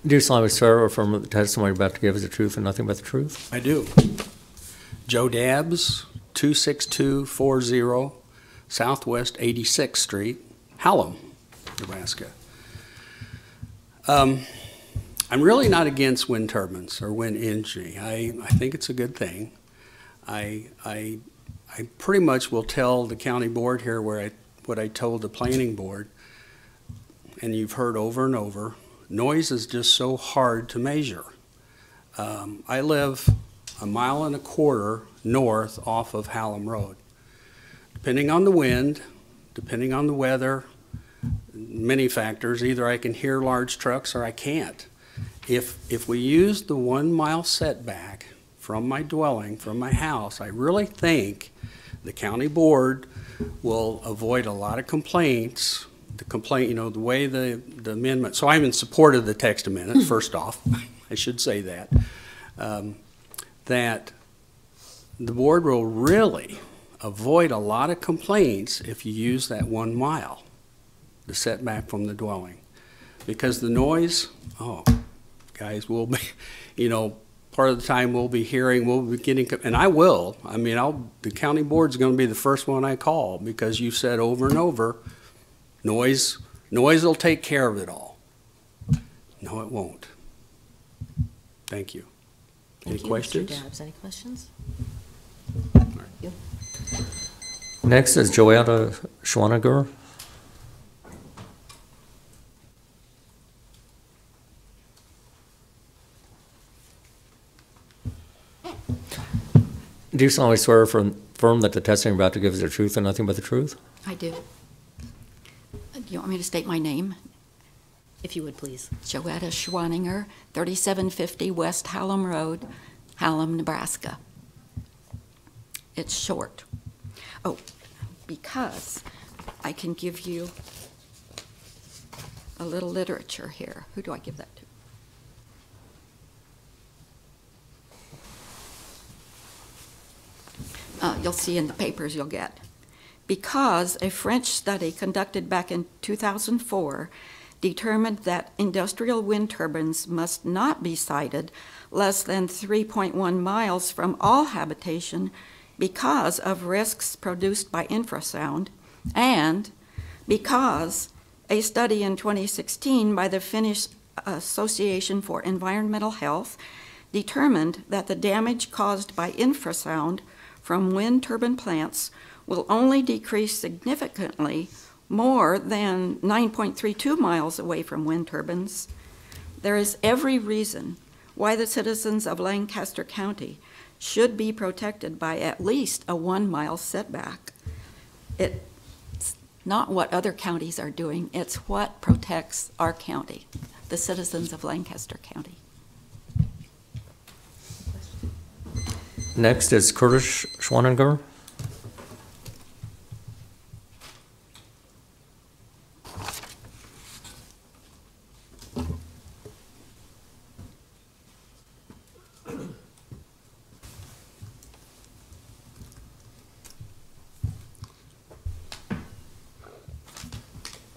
Do you solemnly swear or affirm that the testimony you're about to give is the truth and nothing but the truth? I do. Joe Dabbs, 26240 Southwest 86th Street, Hallam, Nebraska. I'm really not against wind turbines or wind energy. I think it's a good thing. I pretty much will tell the county board here what I told the planning board, and you've heard over and over, noise is just so hard to measure. I live 1.25 miles north off of Hallam Road. Depending on the wind, depending on the weather, many factors, either I can hear large trucks or I can't. If we use the 1 mile setback from my dwelling, from my house, I really think the county board will avoid a lot of complaints. The way the amendment, so I'm in support of the text amendment, first off, I should say that, that the board will really avoid a lot of complaints if you use that 1 mile, the setback from the dwelling. Because the noise, guys, will be, part of the time we'll be getting, and I will, the county board's gonna be the first one I call, because you said over and over, noise will take care of it all. No, it won't. Thank you. Any questions? Mr. Dabbs, any questions? Next is Joanna Schwaniger. Do you solemnly swear or affirm that the testimony you're about to give is the truth and nothing but the truth? I do. Do you want me to state my name? If you would, please. Joetta Schwaninger, 3750 West Hallam Road, Hallam, Nebraska. It's short. Oh, because I can give you a little literature here. Who do I give that to? You'll see in the papers you'll get. Because a French study conducted back in 2004 determined that industrial wind turbines must not be sited less than 3.1 miles from all habitation because of risks produced by infrasound, and because a study in 2016 by the Finnish Association for Environmental Health determined that the damage caused by infrasound from wind turbine plants will only decrease significantly more than 9.32 miles away from wind turbines. There is every reason why the citizens of Lancaster County should be protected by at least a 1 mile setback. It's not what other counties are doing, it's what protects our county, the citizens of Lancaster County. Next is Curtis Schwaninger.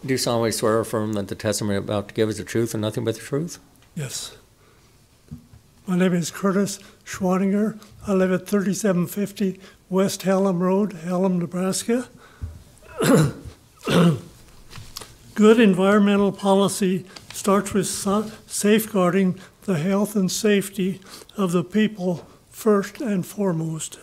Do you solemnly swear or affirm that the testimony you're about to give is the truth and nothing but the truth? Yes. My name is Curtis Schwaninger. I live at 3750 West Hallam Road, Hallam, Nebraska. Good environmental policy starts with safeguarding the health and safety of the people first and foremost.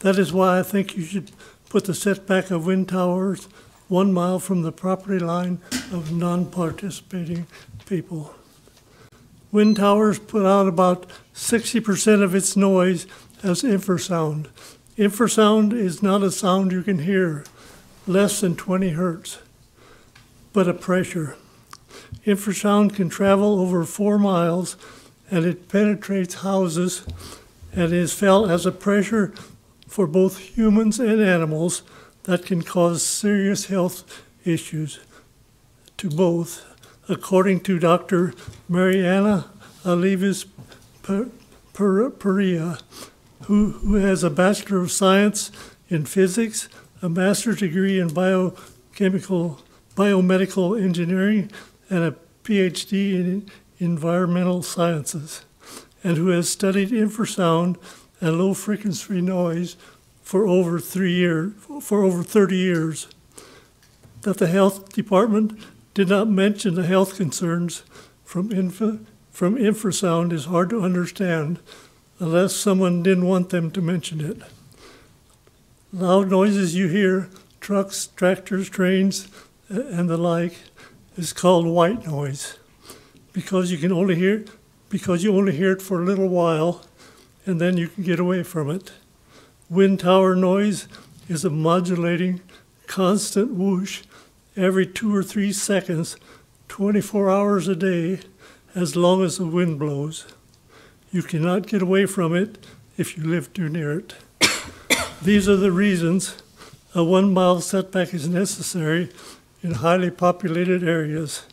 That is why I think you should put the setback of wind towers 1 mile from the property line of non-participating people. Wind towers put out about 60% of its noise as infrasound. Infrasound is not a sound you can hear, less than 20 hertz, but a pressure. Infrasound can travel over 4 miles, and it penetrates houses and is felt as a pressure for both humans and animals that can cause serious health issues to both, according to Dr. Mariana Alives Perea, who has a Bachelor of Science in Physics, a Master's degree in Biomedical Engineering, and a PhD environmental sciences and who has studied infrasound and low-frequency noise for over 30 years. That the health department did not mention the health concerns from infrasound is hard to understand unless someone didn't want them to mention it. Loud noises you hear, trucks, tractors, trains, and the like, is called white noise because you only hear it for a little while and then you can get away from it. Wind tower noise is a modulating, constant whoosh every 2 or 3 seconds, 24 hours a day, as long as the wind blows. You cannot get away from it if you live too near it. These are the reasons a 1 mile setback is necessary in highly populated areas,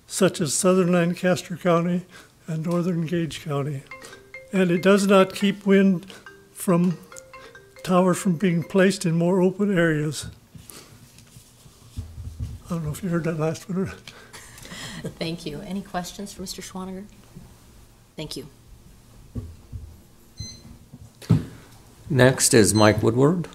such as southern Lancaster County and northern Gage County. And it does not keep wind from towers from being placed in more open areas. I don't know if you heard that last one. Thank you. Any questions for Mr. Schwaniger? Thank you. Next is Mike Woodward.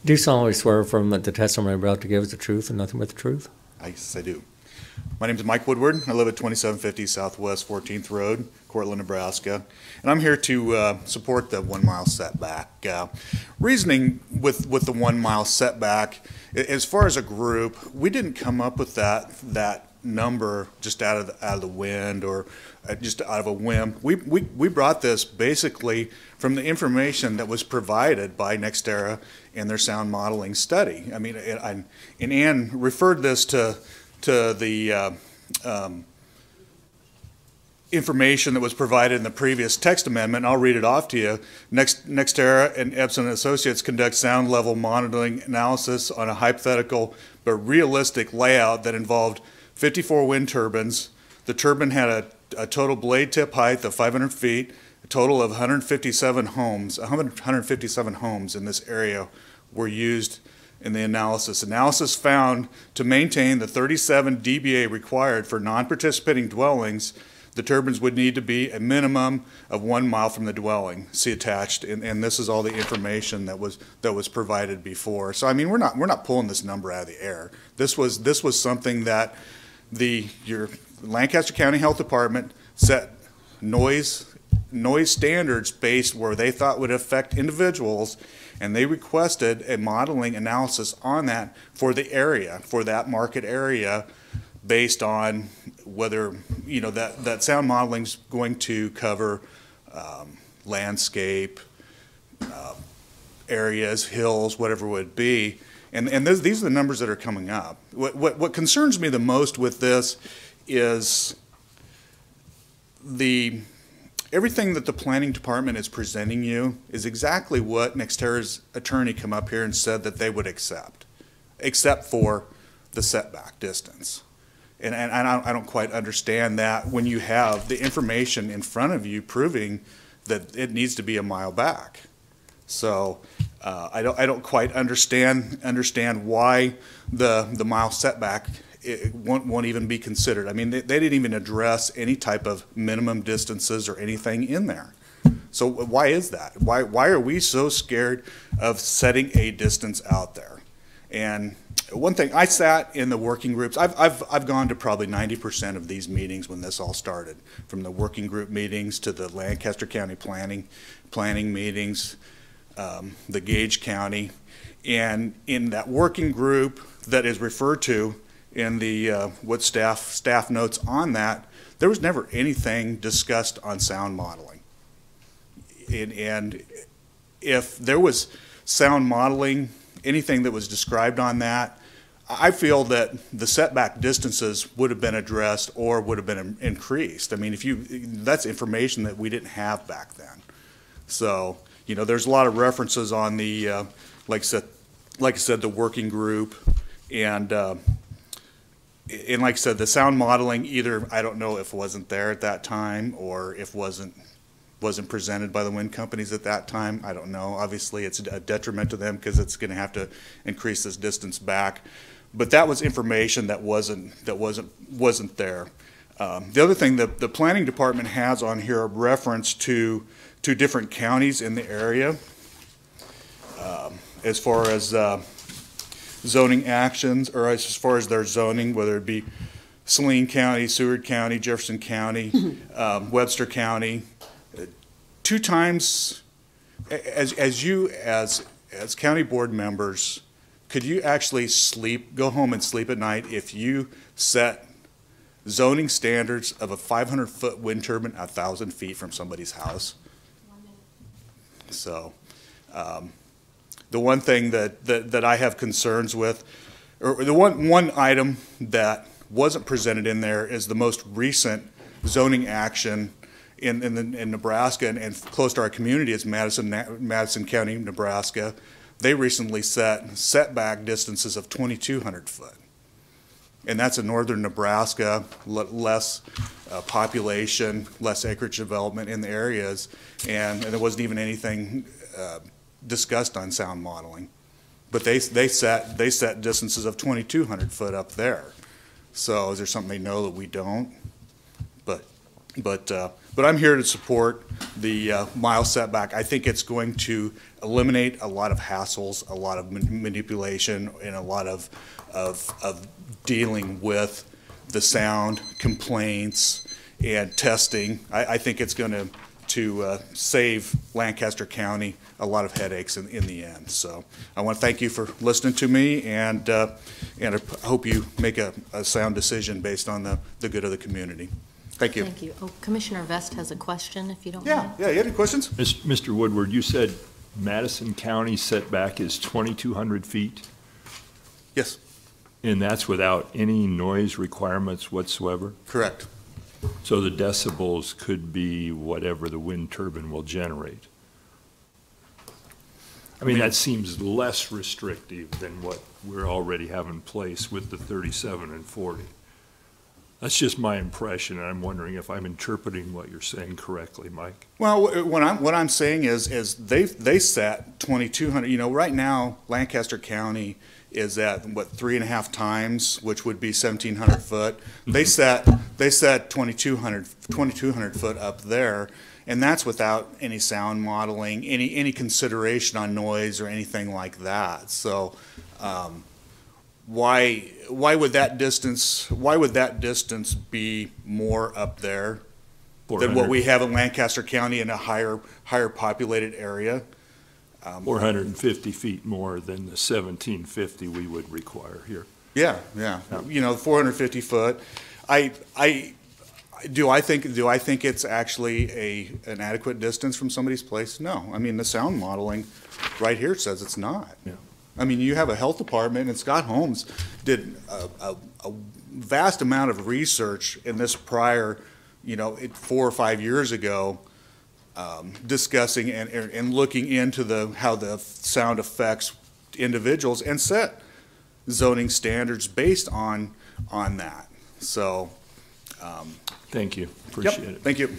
Do you solemnly swear affirm that the testimony I'm about to give is the truth and nothing but the truth? Yes, I do. My name is Mike Woodward. I live at 2750 Southwest 14th Road, Cortland, Nebraska, and I'm here to support the 1 mile setback. Reasoning with the 1 mile setback, as far as a group, we didn't come up with that number just out of the wind or just out of a whim. We brought this basically from the information that was provided by NextEra in their sound modeling study. I mean, and Ann referred this to the information that was provided in the previous text amendment. I'll read it off to you. NextEra and Epson Associates conduct sound level monitoring analysis on a hypothetical but realistic layout that involved 54 wind turbines. The turbine had a total blade tip height of 500 feet, a total of 157 homes. 157 homes in this area were used in the analysis. Analysis found to maintain the 37 dBA required for non-participating dwellings, the turbines would need to be a minimum of 1 mile from the dwelling. See attached, and this is all the information that was provided before. So I mean, we're not pulling this number out of the air. This was something that your Lancaster County Health Department set noise standards based where they thought would affect individuals, and they requested a modeling analysis on that for the area, for that market area, based on whether, you know, that sound modeling is going to cover landscape, areas, hills, whatever it would be. And these are the numbers that are coming up. What concerns me the most with this is everything that the planning department is presenting you is exactly what NextEra's attorney come up here and said that they would accept, except for the setback distance. And I don't quite understand that when you have the information in front of you proving that it needs to be a mile back. So I don't quite understand why the mile setback won't even be considered. I mean, they didn't even address any type of minimum distances or anything in there. So why is that? Why are we so scared of setting a distance out there? And one thing, I sat in the working groups. I've gone to probably 90% of these meetings when this all started, from the working group meetings to the Lancaster County planning meetings, the Gage County, and in that working group that is referred to in the what staff notes on that, there was never anything discussed on sound modeling. And if there was sound modeling, anything that was described on that, I feel that the setback distances would have been addressed or would have been increased. I mean, that's information that we didn't have back then. So, you know, there's a lot of references on the, like I said, the working group, and like I said, the sound modeling, either I don't know if it wasn't there at that time or if wasn't wasn't presented by the wind companies at that time. I don't know. Obviously, it's a detriment to them because it's going to have to increase this distance back. But that was information that wasn't there. The other thing that the planning department has on here, a reference to different counties in the area as far as zoning actions, or as far as their zoning, whether it be Saline County, Seward County, Jefferson County, Webster County. 2 times, as county board members, could you actually go home and sleep at night if you set zoning standards of a 500-foot wind turbine 1,000 feet from somebody's house? So, the one thing that I have concerns with, or the one item that wasn't presented in there, is the most recent zoning action in Nebraska and close to our community is Madison County, Nebraska. They recently set setback distances of 2,200 foot. And that's in northern Nebraska, less population, less acreage development in the areas, and there wasn't even anything discussed on sound modeling. But they set distances of 2,200 foot up there. So is there something they know that we don't? But I'm here to support the mile setback. I think it's going to eliminate a lot of hassles, a lot of manipulation, and a lot of dealing with the sound complaints and testing. I think it's going to save Lancaster County a lot of headaches in the end. So I want to thank you for listening to me, and I hope you make a sound decision based on the good of the community. Thank you. Thank you. Oh, Commissioner Vest has a question, if you don't mind. Yeah, you have any questions? Mr. Woodward, you said Madison County setback is 2,200 feet? Yes. And that's without any noise requirements whatsoever? Correct. So the decibels could be whatever the wind turbine will generate? I mean, that seems less restrictive than what we're already have in place with the 37 and 40. That's just my impression, and I'm wondering if I'm interpreting what you're saying correctly, Mike. Well, what I'm saying is they set 2,200. You know, right now Lancaster County is at 3.5 times, which would be 1,700 foot. They set 2,200 foot up there, and that's without any sound modeling, any consideration on noise or anything like that. So. Why would that distance be more up there than what we have in Lancaster County in a higher populated area? 450 feet more than the 1,750 we would require here. Yeah. You know, 450 foot. Do I think it's actually an adequate distance from somebody's place? No. I mean, the sound modeling right here says it's not. Yeah. I mean, you have a health department, and Scott Holmes did a vast amount of research in this prior, 4 or 5 years ago, discussing and looking into how the sound affects individuals, and set zoning standards based on that. So, thank you. Appreciate it. Thank you.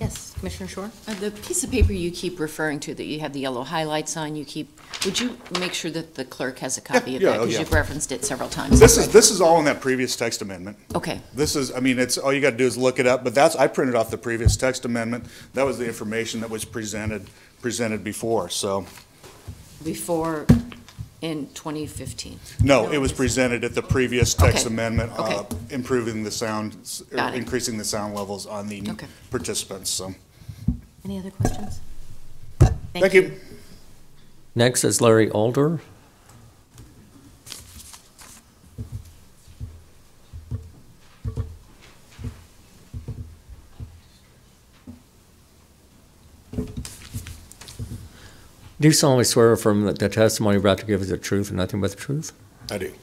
Yes, Commissioner Shore? The piece of paper you keep referring to that you have the yellow highlights on, would you make sure that the clerk has a copy of that? Because you've referenced it several times. This is all in that previous text amendment. Okay. It's all you got to do is look it up, but I printed off the previous text amendment. That was the information that was presented before, so. Before in 2015? No, it was presented at the previous text amendment, Okay. improving the sound, or increasing the sound levels on the participants, so. Any other questions? Thank you. Next is Larry Alder. Do you solemnly swear or affirm that the testimony you're about to give is the truth and nothing but the truth? I do.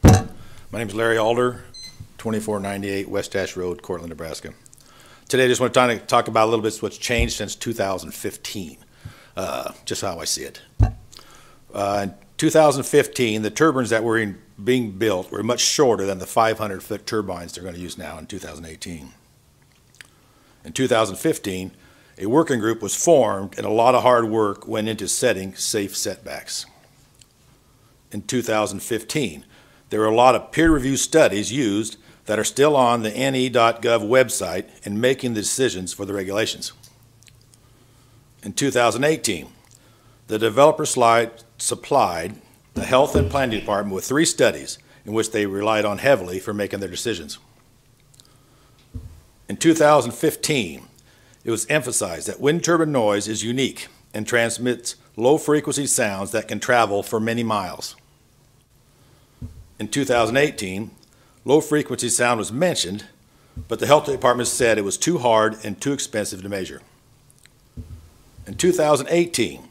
My name is Larry Alder, 2498 West Ash Road, Cortland, Nebraska. Today I just want to talk about a little bit what's changed since 2015, just how I see it. In 2015, the turbines that were being built were much shorter than the 500-foot turbines they're going to use now in 2018. In 2015, a working group was formed and a lot of hard work went into setting safe setbacks. In 2015, there were a lot of peer-reviewed studies used that are still on the ne.gov website in making the decisions for the regulations. In 2018, the developer supplied the Health and Planning Department with 3 studies in which they relied on heavily for making their decisions. In 2015, it was emphasized that wind turbine noise is unique and transmits low-frequency sounds that can travel for many miles. In 2018, low-frequency sound was mentioned, but the Health Department said it was too hard and too expensive to measure. In 2018,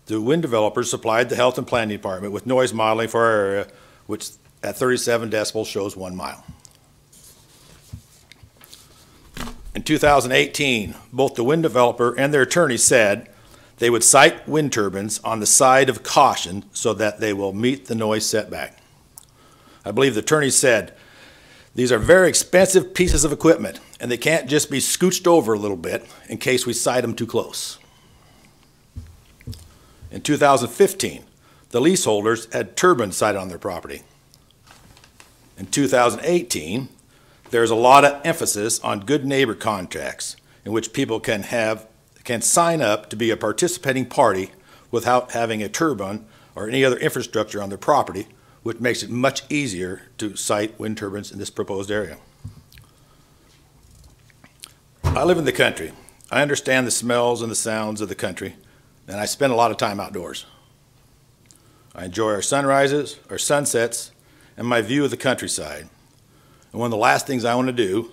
the wind developers supplied the Health and Planning Department with noise modeling for our area, which at 37 decibels shows 1 mile. In 2018, both the wind developer and their attorney said they would cite wind turbines on the side of caution so that they will meet the noise setback. I believe the attorney said, these are very expensive pieces of equipment and they can't just be scooched over a little bit in case we cite them too close. In 2015, the leaseholders had turbines sited on their property. In 2018, there's a lot of emphasis on good neighbor contracts in which people can sign up to be a participating party without having a turbine or any other infrastructure on their property, which makes it much easier to site wind turbines in this proposed area. I live in the country. I understand the smells and the sounds of the country, and I spend a lot of time outdoors. I enjoy our sunrises, our sunsets, and my view of the countryside. And one of the last things I want to do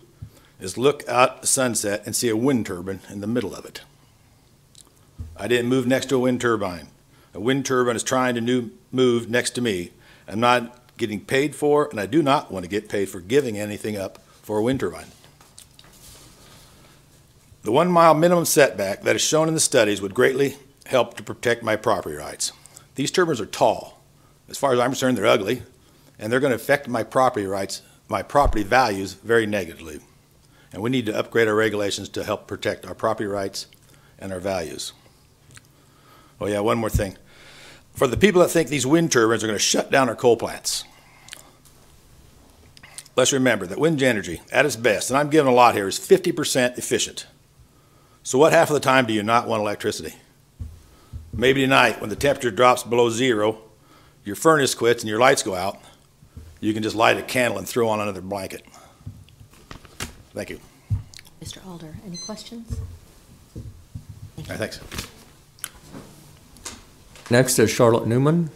is look out at the sunset and see a wind turbine in the middle of it. I didn't move next to a wind turbine. A wind turbine is trying to move next to me. I'm not getting paid for, and I do not want to get paid for giving anything up for a wind turbine. The 1 mile minimum setback that is shown in the studies would greatly help to protect my property rights. These turbines are tall. As far as I'm concerned, they're ugly, and they're going to affect my property rights, my property values very negatively. And we need to upgrade our regulations to help protect our property rights and our values. Oh yeah, one more thing. For the people that think these wind turbines are going to shut down our coal plants, let's remember that wind energy at its best, and I'm giving a lot here, is 50% efficient. So what half of the time do you not want electricity? Maybe tonight when the temperature drops below 0, your furnace quits and your lights go out, you can just light a candle and throw on another blanket. Thank you. Mr. Alder, any questions? All right, thanks. Next is Charlotte Newman.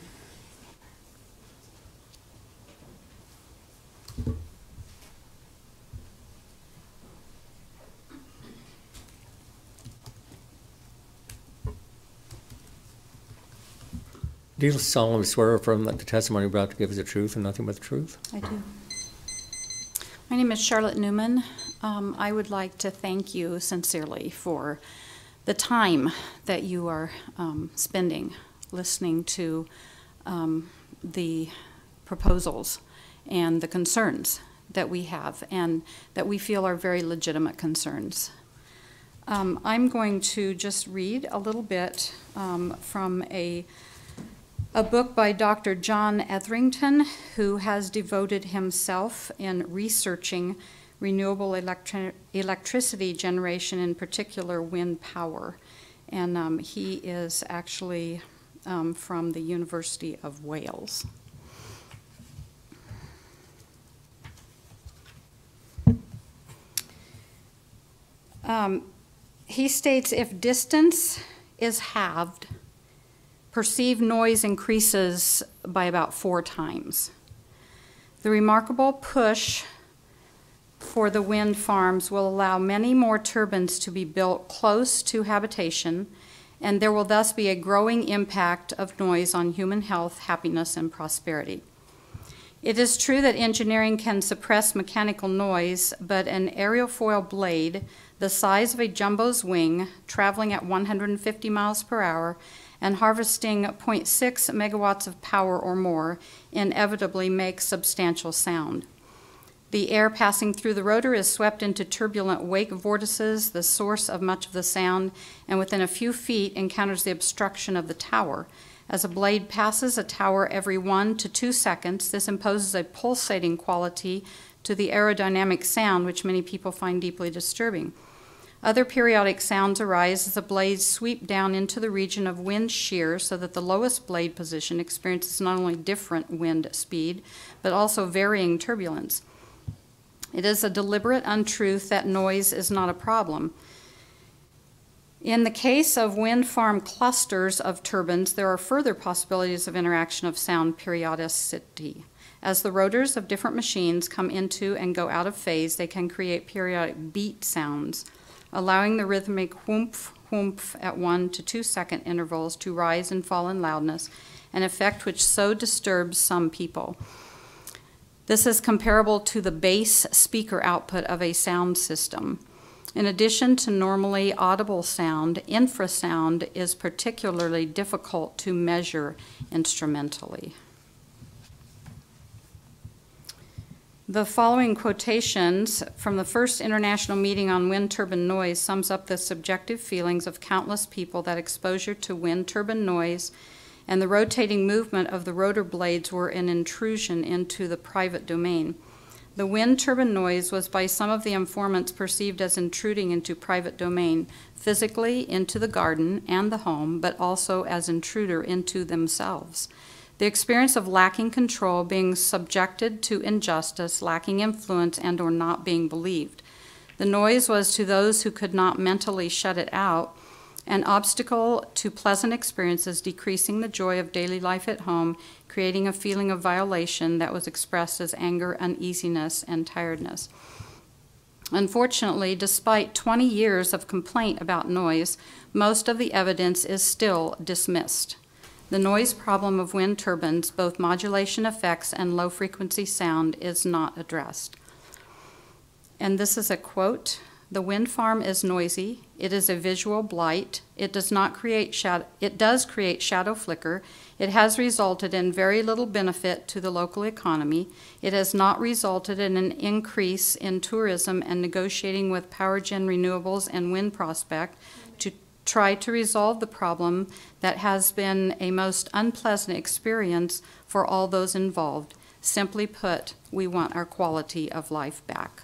Do you solemnly swear or affirm that the testimony you're about to give is the truth and nothing but the truth? I do. My name is Charlotte Newman. I would like to thank you sincerely for the time that you are spending listening to the proposals and the concerns that we have and that we feel are very legitimate concerns. I'm going to just read a little bit from a book by Dr. John Etherington, who has devoted himself in researching renewable electricity generation, in particular wind power. And he is actually from the University of Wales. He states, if distance is halved, perceived noise increases by about 4 times. The remarkable push for the wind farms will allow many more turbines to be built close to habitation, and there will thus be a growing impact of noise on human health, happiness, and prosperity. It is true that engineering can suppress mechanical noise, but an aerofoil blade the size of a jumbo's wing, traveling at 150 miles per hour, and harvesting 0.6 megawatts of power or more, inevitably makes substantial sound. The air passing through the rotor is swept into turbulent wake vortices, the source of much of the sound, and within a few feet encounters the obstruction of the tower. As a blade passes a tower every 1 to 2 seconds, this imposes a pulsating quality to the aerodynamic sound, which many people find deeply disturbing. Other periodic sounds arise as the blades sweep down into the region of wind shear, so that the lowest blade position experiences not only different wind speed, but also varying turbulence. It is a deliberate untruth that noise is not a problem. In the case of wind farm clusters of turbines, there are further possibilities of interaction of sound periodicity. As the rotors of different machines come into and go out of phase, they can create periodic beat sounds, allowing the rhythmic whoomph, whoomph at 1 to 2 second intervals to rise and fall in loudness, an effect which so disturbs some people. This is comparable to the bass speaker output of a sound system. In addition to normally audible sound, infrasound is particularly difficult to measure instrumentally. The following quotations from the first International Meeting on Wind Turbine Noise sums up the subjective feelings of countless people that exposure to wind turbine noise and the rotating movement of the rotor blades were an intrusion into the private domain. The wind turbine noise was by some of the informants perceived as intruding into private domain, physically into the garden and the home, but also as intruder into themselves. The experience of lacking control, being subjected to injustice, lacking influence, and or not being believed. The noise was to those who could not mentally shut it out, an obstacle to pleasant experiences, decreasing the joy of daily life at home, creating a feeling of violation that was expressed as anger, uneasiness, and tiredness. Unfortunately, despite 20 years of complaint about noise, most of the evidence is still dismissed. The noise problem of wind turbines, both modulation effects and low-frequency sound, is not addressed. And this is a quote: "The wind farm is noisy. It is a visual blight. It does create shadow flicker. It has resulted in very little benefit to the local economy. It has not resulted in an increase in tourism and negotiating with power gen renewables and wind prospect to try to resolve the problem that has been a most unpleasant experience for all those involved. Simply put, we want our quality of life back."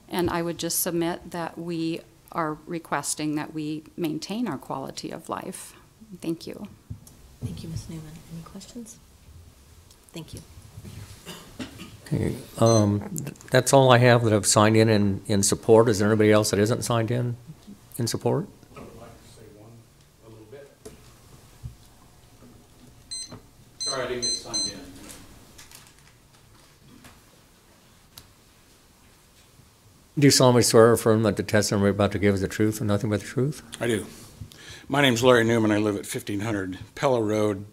And I would just submit that we are requesting that we maintain our quality of life. Thank you. Thank you, Ms. Newman. Any questions? Thank you. Okay, that's all I have that have signed in support. Is there anybody else that isn't signed in support? I would like to say a little bit. Sorry, I didn't get signed in. Do you solemnly swear or affirm that the testimony we're about to give is the truth and nothing but the truth? I do. My name's Larry Newman. I live at 1500 Pella Road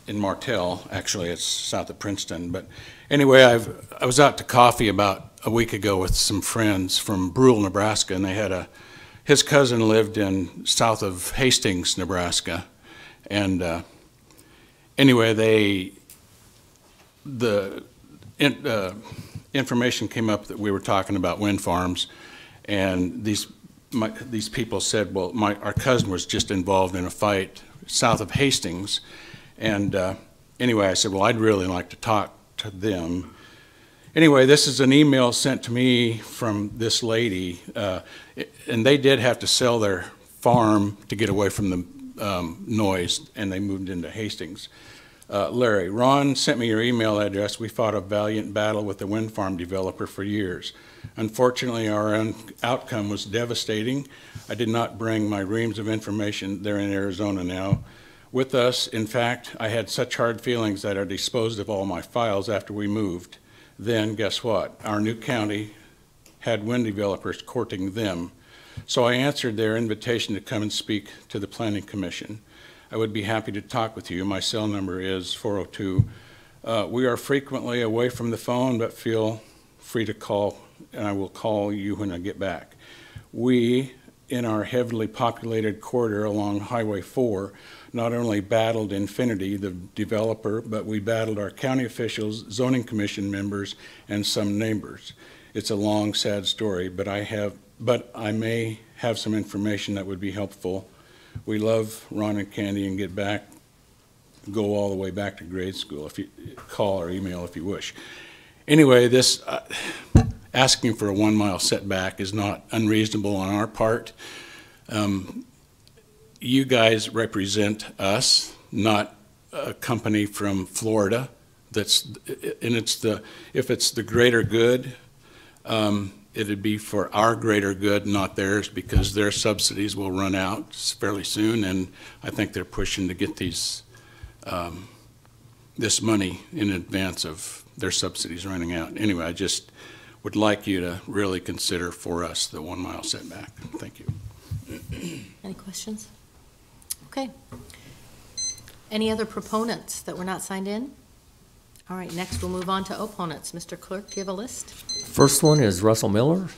in Martell. Actually, it's south of Princeton. But anyway, I was out to coffee about a week ago with some friends from Brule, Nebraska, and they had his cousin lived in south of Hastings, Nebraska. And anyway, the information came up that we were talking about wind farms, and these people said, well, our cousin was just involved in a fight south of Hastings, and anyway, I said, well, I'd really like to talk to them. Anyway, this is an email sent to me from this lady, and they did have to sell their farm to get away from the noise, and they moved into Hastings. Larry, Ron sent me your email address. We fought a valiant battle with the wind farm developer for years. Unfortunately, our outcome was devastating. I did not bring my reams of information. They're in Arizona now. With us, in fact, I had such hard feelings that I disposed of all my files after we moved. Then, guess what? Our new county had wind developers courting them. So I answered their invitation to come and speak to the Planning Commission. I would be happy to talk with you. My cell number is 402. We are frequently away from the phone, but feel free to call, and I will call you when I get back. We, in our heavily populated corridor along Highway 4 not only battled Infinity, the developer, but we battled our county officials, zoning commission members, and some neighbors. It's a long, sad story, but I may have some information that would be helpful. We love Ron and Candy and go all the way back to grade school. If you call or email if you wish. Anyway, this asking for a 1 mile setback is not unreasonable on our part. You guys represent us, not a company from Florida. If it's the greater good, it'd be for our greater good, not theirs, because their subsidies will run out fairly soon, and I think they're pushing to get this money in advance of their subsidies running out. Anyway, I just would like you to really consider for us the 1 mile setback. Thank you. Any questions? Okay. Any other proponents that were not signed in? All right, next we'll move on to opponents. Mr. Clerk, do you have a list? First one is Russell Miller.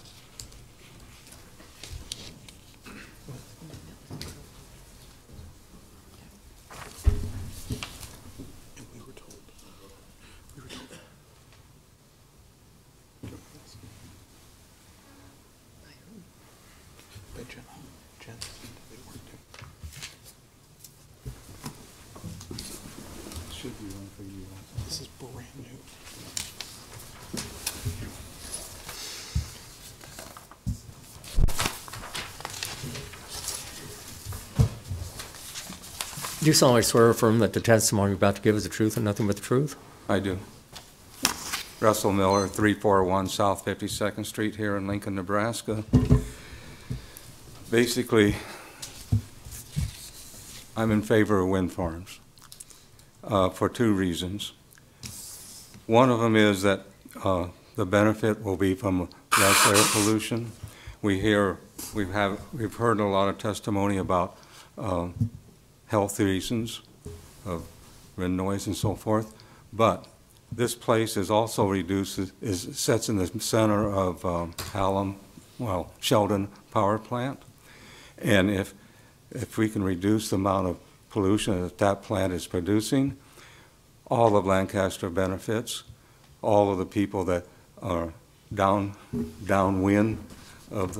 This is brand new. Do you solemnly swear or affirm that the testimony you're about to give is the truth and nothing but the truth? I do. Russell Miller, 341 South 52nd Street here in Lincoln, Nebraska. Basically, I'm in favor of wind farms for two reasons. One of them is that the benefit will be from less air pollution. We've heard a lot of testimony about health reasons of wind noise and so forth, but this place is also sits in the center of Sheldon Power Plant, and if we can reduce the amount of pollution that plant is producing, all of Lancaster benefits, all of the people that are downwind of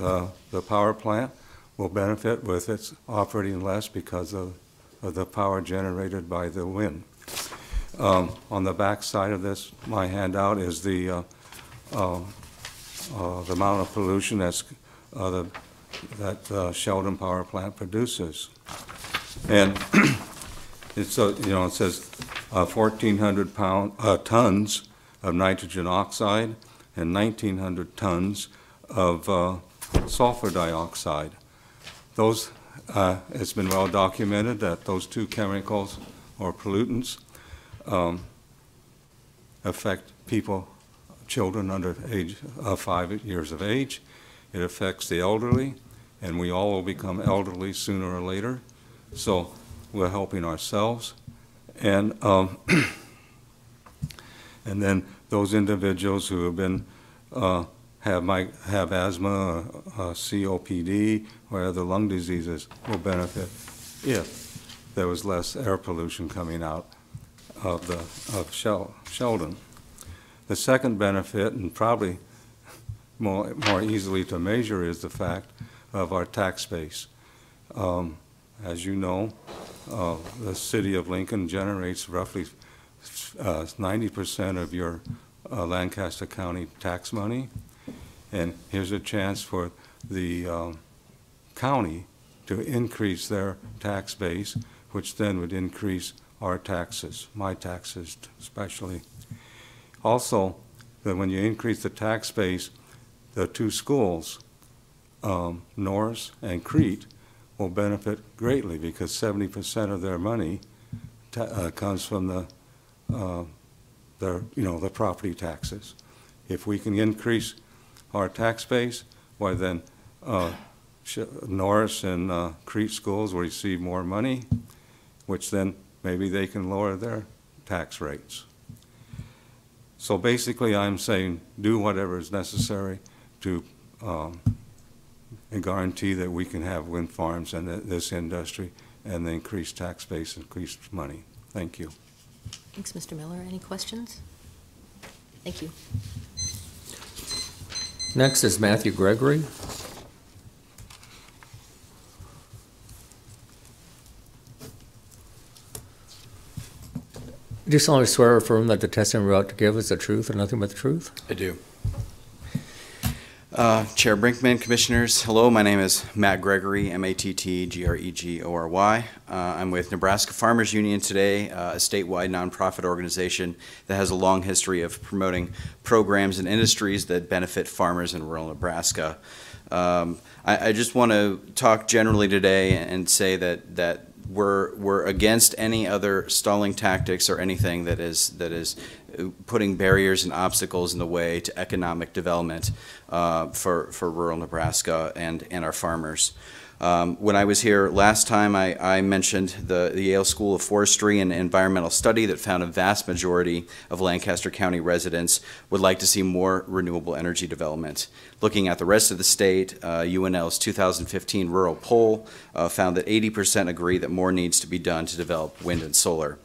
the power plant will benefit with its operating less because of the power generated by the wind. On the back side of this, my handout is the amount of pollution that Sheldon Power Plant produces. And it says 1,400 tons of nitrogen oxide and 1,900 tons of sulfur dioxide. Those, it's been well documented that those two chemicals or pollutants affect children under age 5 years of age. It affects the elderly, and we all will become elderly sooner or later. So we're helping ourselves, and and then those individuals who have been have asthma, COPD, or other lung diseases will benefit if there was less air pollution coming out of Sheldon. The second benefit, and probably more easily to measure, is the fact of our tax base. As you know, the city of Lincoln generates roughly 90% of your Lancaster County tax money, and here's a chance for the county to increase their tax base, which then would increase our taxes, my taxes especially. Also, that when you increase the tax base, the two schools, Norris and Crete, will benefit greatly because 70% of their money comes from the property taxes. If we can increase our tax base, why then Norris and Crete schools will receive more money, which then maybe they can lower their tax rates. So basically I'm saying do whatever is necessary to and guarantee that we can have wind farms and this industry and the increased tax base, increased money. Thank you. Thanks, Mr. Miller. Any questions? Thank you. Next is Matthew Gregory. Do you solemnly swear or affirm that the testimony you're about to give is the truth and nothing but the truth? I do. Chair Brinkman, Commissioners, hello, my name is Matt Gregory, M-A-T-T-G-R-E-G-O-R-Y. I'm with Nebraska Farmers Union today, a statewide nonprofit organization that has a long history of promoting programs and industries that benefit farmers in rural Nebraska. I just want to talk generally today and say that we're against any other stalling tactics or anything that is putting barriers and obstacles in the way to economic development for rural Nebraska and our farmers. When I was here last time, I mentioned the Yale School of Forestry and Environmental Study that found a vast majority of Lancaster County residents would like to see more renewable energy development. Looking at the rest of the state, UNL's 2015 rural poll found that 80% agree that more needs to be done to develop wind and solar.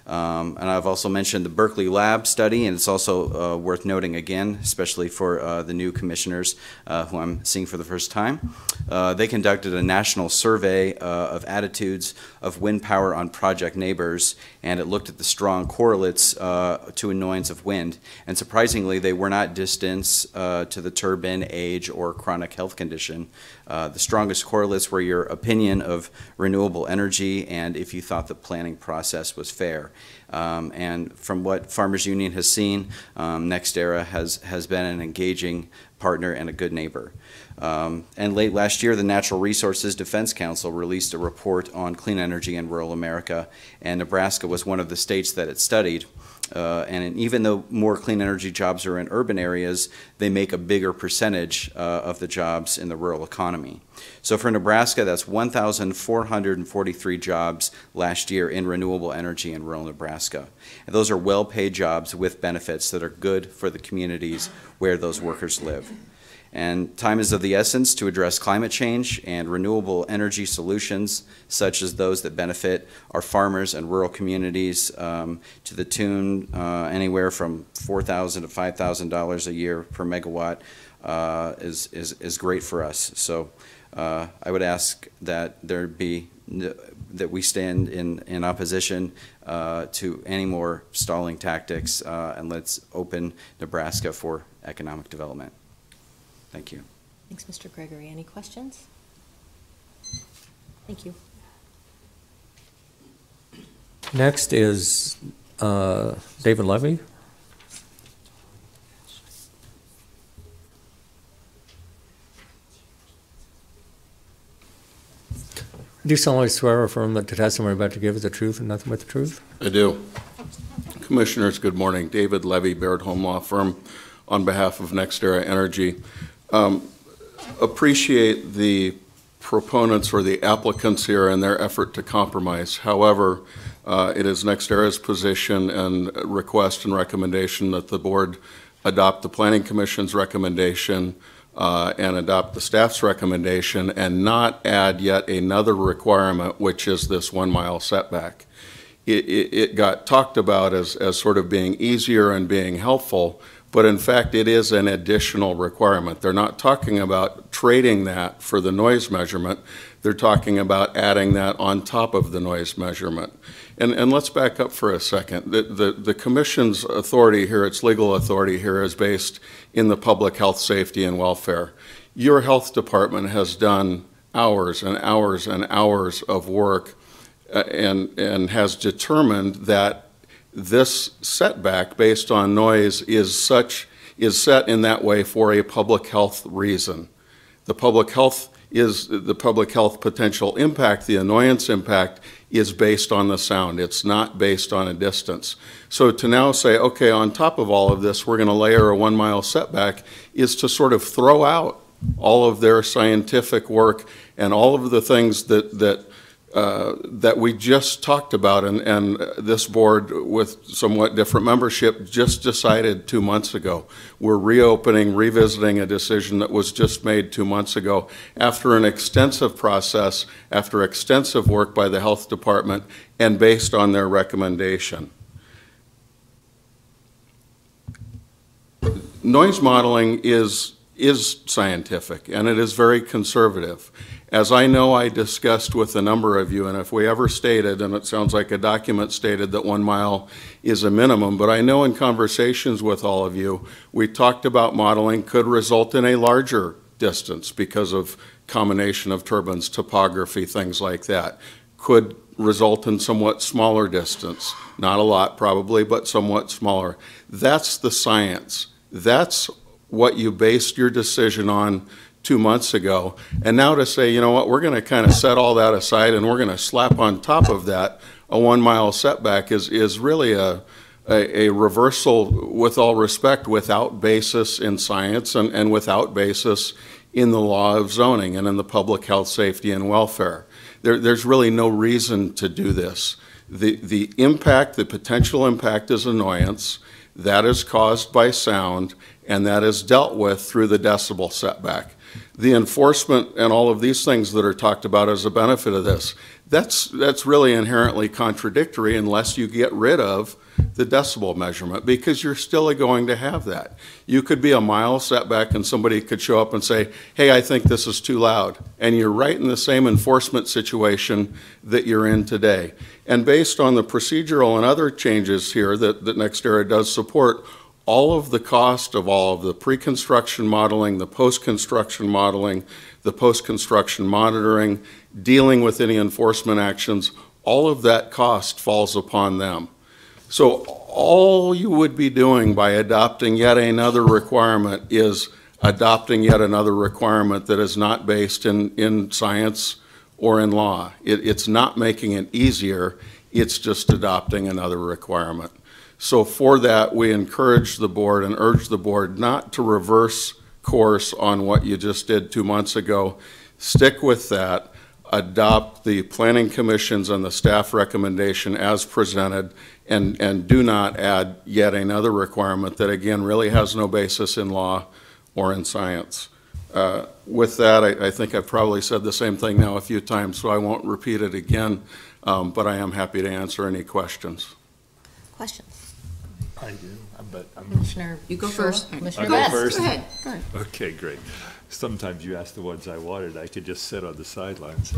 And I've also mentioned the Berkeley Lab study, and it's also worth noting again, especially for the new commissioners who I'm seeing for the first time. They conducted a national survey of attitudes of wind power on project neighbors, and it looked at the strong correlates to annoyance of wind. And surprisingly, they were not distance to the turbine, age, or chronic health condition. The strongest correlates were your opinion of renewable energy and if you thought the planning process was fair. And from what Farmers Union has seen, NextEra has been an engaging partner and a good neighbor. And late last year, the Natural Resources Defense Council released a report on clean energy in rural America, and Nebraska was one of the states that it studied. And even though more clean energy jobs are in urban areas, they make a bigger percentage of the jobs in the rural economy. So for Nebraska, that's 1,443 jobs last year in renewable energy in rural Nebraska. And those are well-paid jobs with benefits that are good for the communities where those workers live. And time is of the essence to address climate change, and renewable energy solutions, such as those that benefit our farmers and rural communities to the tune anywhere from $4,000 to $5,000 a year per megawatt is great for us. So I would ask that that we stand in opposition to any more stalling tactics, and let's open Nebraska for economic development. Thank you. Thanks, Mr. Gregory. Any questions? Thank you. Next is David Levy. Do you solemnly swear or affirm that the testimony you're about to give is the truth and nothing but the truth? I do. Commissioners, good morning. David Levy, Baird Home Law Firm, on behalf of NextEra Energy. Appreciate the proponents or the applicants here and their effort to compromise. However, it is NextEra's position and request and recommendation that the board adopt the Planning Commission's recommendation and adopt the staff's recommendation and not add yet another requirement, which is this 1 mile setback. It got talked about as sort of being easier and being helpful, but in fact it is an additional requirement. They're not talking about trading that for the noise measurement. They're talking about adding that on top of the noise measurement. And let's back up for a second. The Commission's authority here, its legal authority here, is based in the public health, safety, and welfare. Your health department has done hours and hours and hours of work and has determined that this setback based on noise is set in that way for a public health reason. The public health potential impact, the annoyance impact, is based on the sound. It's not based on a distance. So to now say, okay, on top of all of this, we're going to layer a 1 mile setback is to sort of throw out all of their scientific work and all of the things that that we just talked about, and this board with somewhat different membership just decided 2 months ago. We're reopening, revisiting a decision that was just made 2 months ago after an extensive process, after extensive work by the health department, and based on their recommendation. Noise modeling is scientific, and it is very conservative. As I know, I discussed with a number of you, and if we ever stated, and it sounds like a document stated that 1 mile is a minimum, but I know in conversations with all of you, we talked about modeling could result in a larger distance because of combination of turbines, topography, things like that. Could result in somewhat smaller distance. Not a lot probably, but somewhat smaller. That's the science. That's what you based your decision on 2 months ago. And now to say, you know what, we're going to kind of set all that aside and we're going to slap on top of that a 1 mile setback is really a reversal, with all respect, without basis in science and without basis in the law of zoning and in the public health, safety, and welfare. There's really no reason to do this. The impact, the potential impact is annoyance. That is caused by sound, and that is dealt with through the decibel setback. The enforcement and all of these things that are talked about as a benefit of this, that's really inherently contradictory unless you get rid of the decibel measurement, because you're still going to have that. You could be a mile setback and somebody could show up and say, hey, I think this is too loud. And you're right in the same enforcement situation that you're in today. And based on the procedural and other changes here that NextEra does support, all of the cost of all of the pre-construction modeling, the post-construction modeling, the post-construction monitoring, dealing with any enforcement actions, all of that cost falls upon them. So all you would be doing by adopting yet another requirement is adopting yet another requirement that is not based in science or in law. It's not making it easier, it's just adopting another requirement. So for that, we encourage the board and urge the board not to reverse course on what you just did 2 months ago. Stick with that. Adopt the Planning Commission's and the staff recommendation as presented, and do not add yet another requirement that, again, really has no basis in law or in science. With that, I think I've probably said the same thing now a few times, so I won't repeat it again, but I am happy to answer any questions. Questions? I do, but I'm... Commissioner, you go first. Commissioner I'll Best, go first. go ahead. Go ahead. Okay, great. Sometimes you ask the ones I wanted, I could just sit on the sidelines.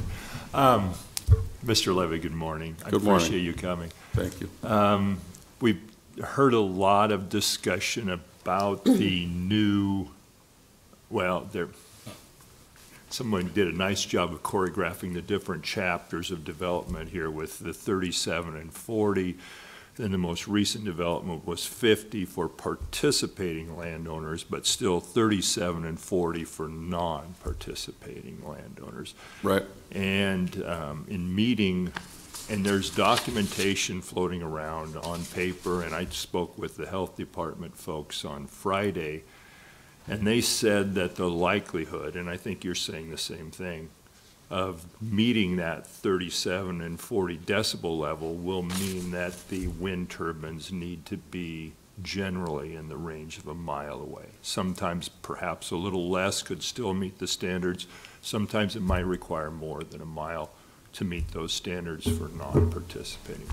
Mr. Levy, good morning. Good morning. I appreciate you coming. Thank you. We've heard a lot of discussion about the new, well, someone did a nice job of choreographing the different chapters of development here with the 37 and 40. Then the most recent development was 50 for participating landowners, but still 37 and 40 for non-participating landowners. Right. And in meeting, and there's documentation floating around on paper, and I spoke with the health department folks on Friday, and they said that the likelihood, and I think you're saying the same thing, of meeting that 37 and 40 decibel level will mean that the wind turbines need to be generally in the range of a mile away. Sometimes perhaps a little less could still meet the standards. Sometimes it might require more than a mile to meet those standards for non-participating.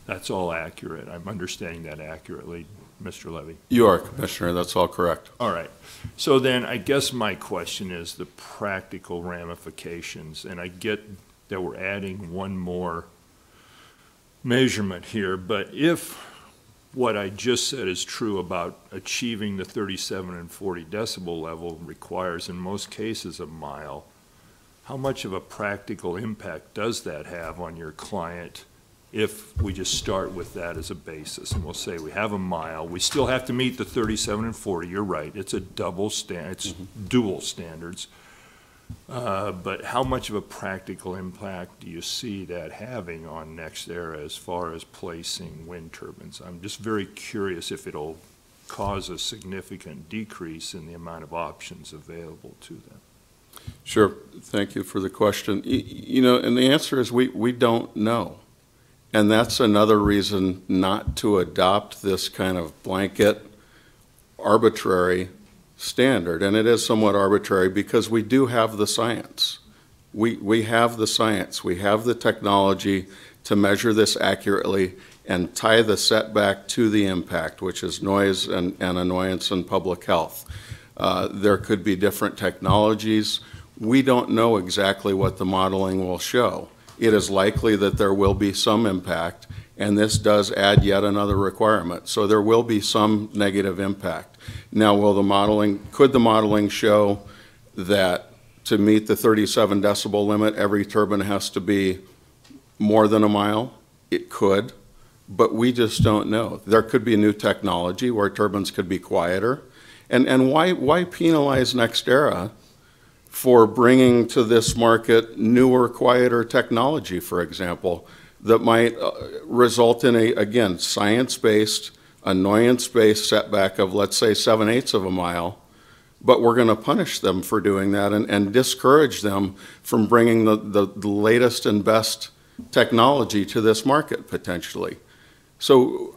That's all accurate. I'm understanding that accurately, Mr. Levy. You are, Commissioner. That's all correct. All right. So then I guess my question is the practical ramifications, and I get that we're adding one more measurement here, but if what I just said is true about achieving the 37 and 40 decibel level requires in most cases a mile, how much of a practical impact does that have on your client if we just start with that as a basis? And we'll say we have a mile, we still have to meet the 37 and 40, you're right, it's a double standard, it's dual standards. But how much of a practical impact do you see that having on NextEra as far as placing wind turbines? I'm just very curious if it'll cause a significant decrease in the amount of options available to them. Sure. Thank you for the question. You know, and the answer is we don't know. And that's another reason not to adopt this kind of blanket, arbitrary standard. And it is somewhat arbitrary because we do have the science. We have the science. We have the technology to measure this accurately and tie the setback to the impact, which is noise and annoyance and public health. There could be different technologies. We don't know exactly what the modeling will show. It is likely that there will be some impact, and this does add yet another requirement. So there will be some negative impact. Now, could the modeling show that to meet the 37 decibel limit, every turbine has to be more than a mile? It could, but we just don't know. There could be new technology where turbines could be quieter. And why penalize NextEra for bringing to this market newer, quieter technology, for example, that might result in again, science-based, annoyance-based setback of, let's say, 7/8 of a mile, but we're going to punish them for doing that and discourage them from bringing the latest and best technology to this market, potentially. So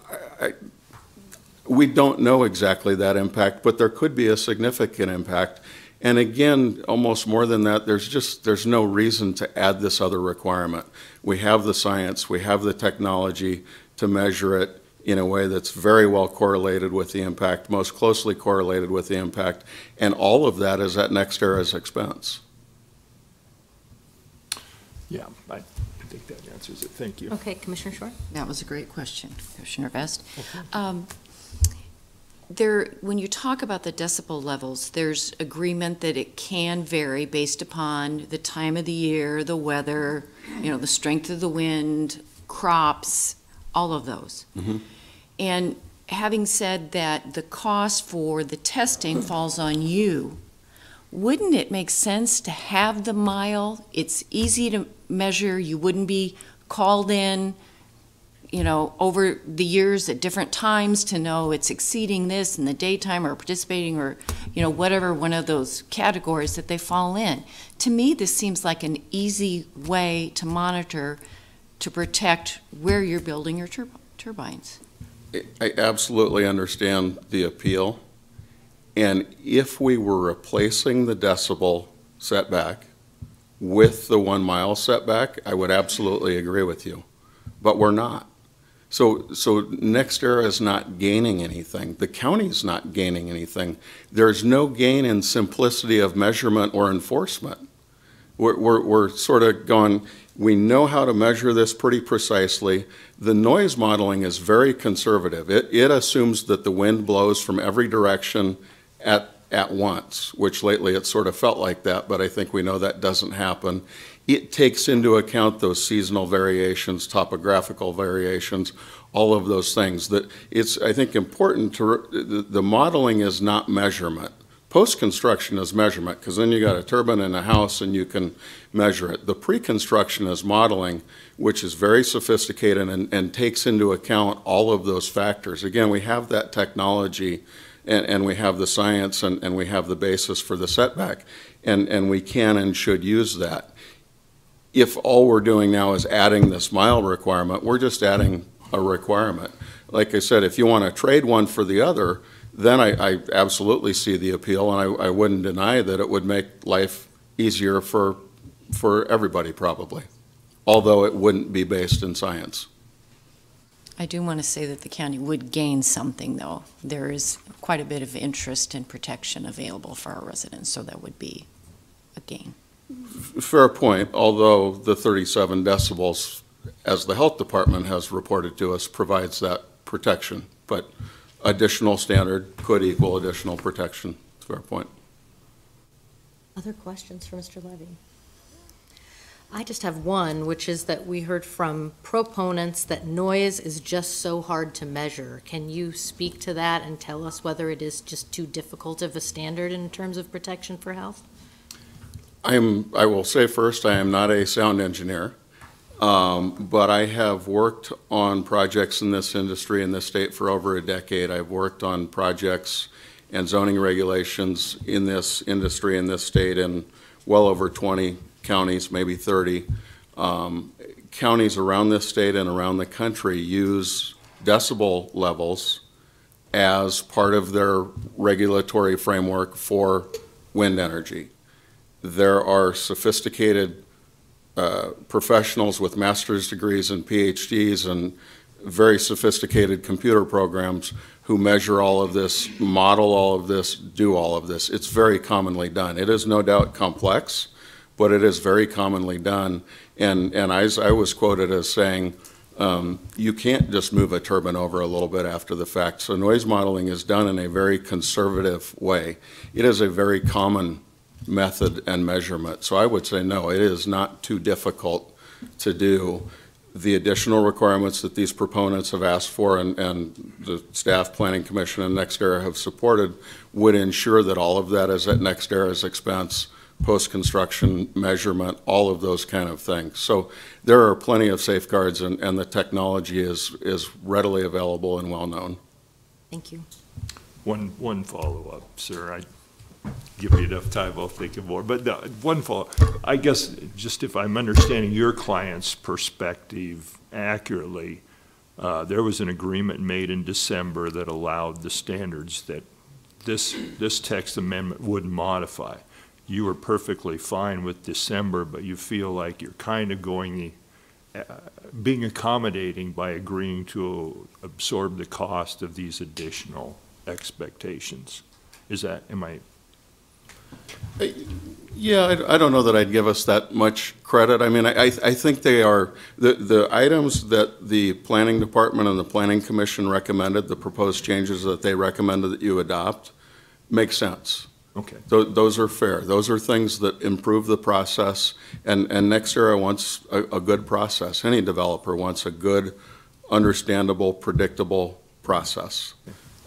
we don't know exactly that impact, but there could be a significant impact. And again, almost more than that, there's no reason to add this other requirement. We have the science, we have the technology to measure it in a way that's very well correlated with the impact, most closely correlated with the impact, and all of that is at NextEra's expense. Yeah, I think that answers it. Thank you. Okay, Commissioner Short? That was a great question, Commissioner Vest. Okay. When you talk about the decibel levels, there's agreement that it can vary based upon the time of the year, the weather, the strength of the wind, crops, all of those. Mm-hmm. And having said that, the cost for the testing falls on you. Wouldn't it make sense to have the mile? It's easy to measure. You wouldn't be called in over the years at different times to know it's exceeding this in the daytime or participating or, whatever one of those categories that they fall in. To me, this seems like an easy way to monitor to protect where you're building your turbines. I absolutely understand the appeal. And if we were replacing the decibel setback with the 1 mile setback, I would absolutely agree with you. But we're not. So NextEra is not gaining anything. The county's not gaining anything. There's no gain in simplicity of measurement or enforcement. We're sort of going, we know how to measure this pretty precisely. The noise modeling is very conservative. It assumes that the wind blows from every direction at once, which lately it sort of felt like that, but I think we know that doesn't happen. It takes into account those seasonal variations, topographical variations, all of those things. That it's, I think, important to, the modeling is not measurement. Post-construction is measurement, because then you got a turbine in a house and you can measure it. The pre-construction is modeling, which is very sophisticated and takes into account all of those factors. Again, we have that technology and we have the science and we have the basis for the setback, and we can and should use that. If all we're doing now is adding this mile requirement, we're just adding a requirement. Like I said, if you want to trade one for the other, then I absolutely see the appeal, and I wouldn't deny that it would make life easier for everybody probably, although it wouldn't be based in science. I do want to say that the county would gain something, though. There is quite a bit of interest and protection available for our residents, so that would be a gain. Fair point, although the 37 decibels, as the health department has reported to us, provides that protection. But additional standard could equal additional protection. Fair point. Other questions for Mr. Levy? I just have one, which is that we heard from proponents that noise is just so hard to measure. Can you speak to that and tell us whether it is just too difficult of a standard in terms of protection for health? I will say first, I am not a sound engineer, but I have worked on projects in this industry in this state for over a decade. I've worked on projects and zoning regulations in this industry in this state in well over 20 counties, maybe 30. Counties around this state and around the country use decibel levels as part of their regulatory framework for wind energy. There are sophisticated professionals with master's degrees and PhDs and very sophisticated computer programs who measure all of this, model all of this, do all of this. It's very commonly done. It is no doubt complex, but it is very commonly done. And I was quoted as saying, you can't just move a turbine over a little bit after the fact. So noise modeling is done in a very conservative way. It is a very common method and measurement. So I would say no, it is not too difficult to do. The additional requirements that these proponents have asked for and the Staff Planning Commission and NextEra have supported would ensure that all of that is at NextEra's expense, post-construction measurement, all of those kind of things. So there are plenty of safeguards, and the technology is readily available and well-known. Thank you. One follow-up, sir. I give me enough time, I'll think of more. But no, one follow-up. I guess just if I'm understanding your client's perspective accurately, there was an agreement made in December that allowed the standards that this text amendment would modify. You were perfectly fine with December, but you feel like you're kind of being accommodating by agreeing to absorb the cost of these additional expectations. Am I? Yeah, I don't know that I'd give us that much credit. I mean, I think they are, the items that the Planning Department and the Planning Commission recommended, the proposed changes that they recommended that you adopt, make sense. Okay. Those are fair. Those are things that improve the process, and NextEra wants a good process. Any developer wants a good, understandable, predictable process.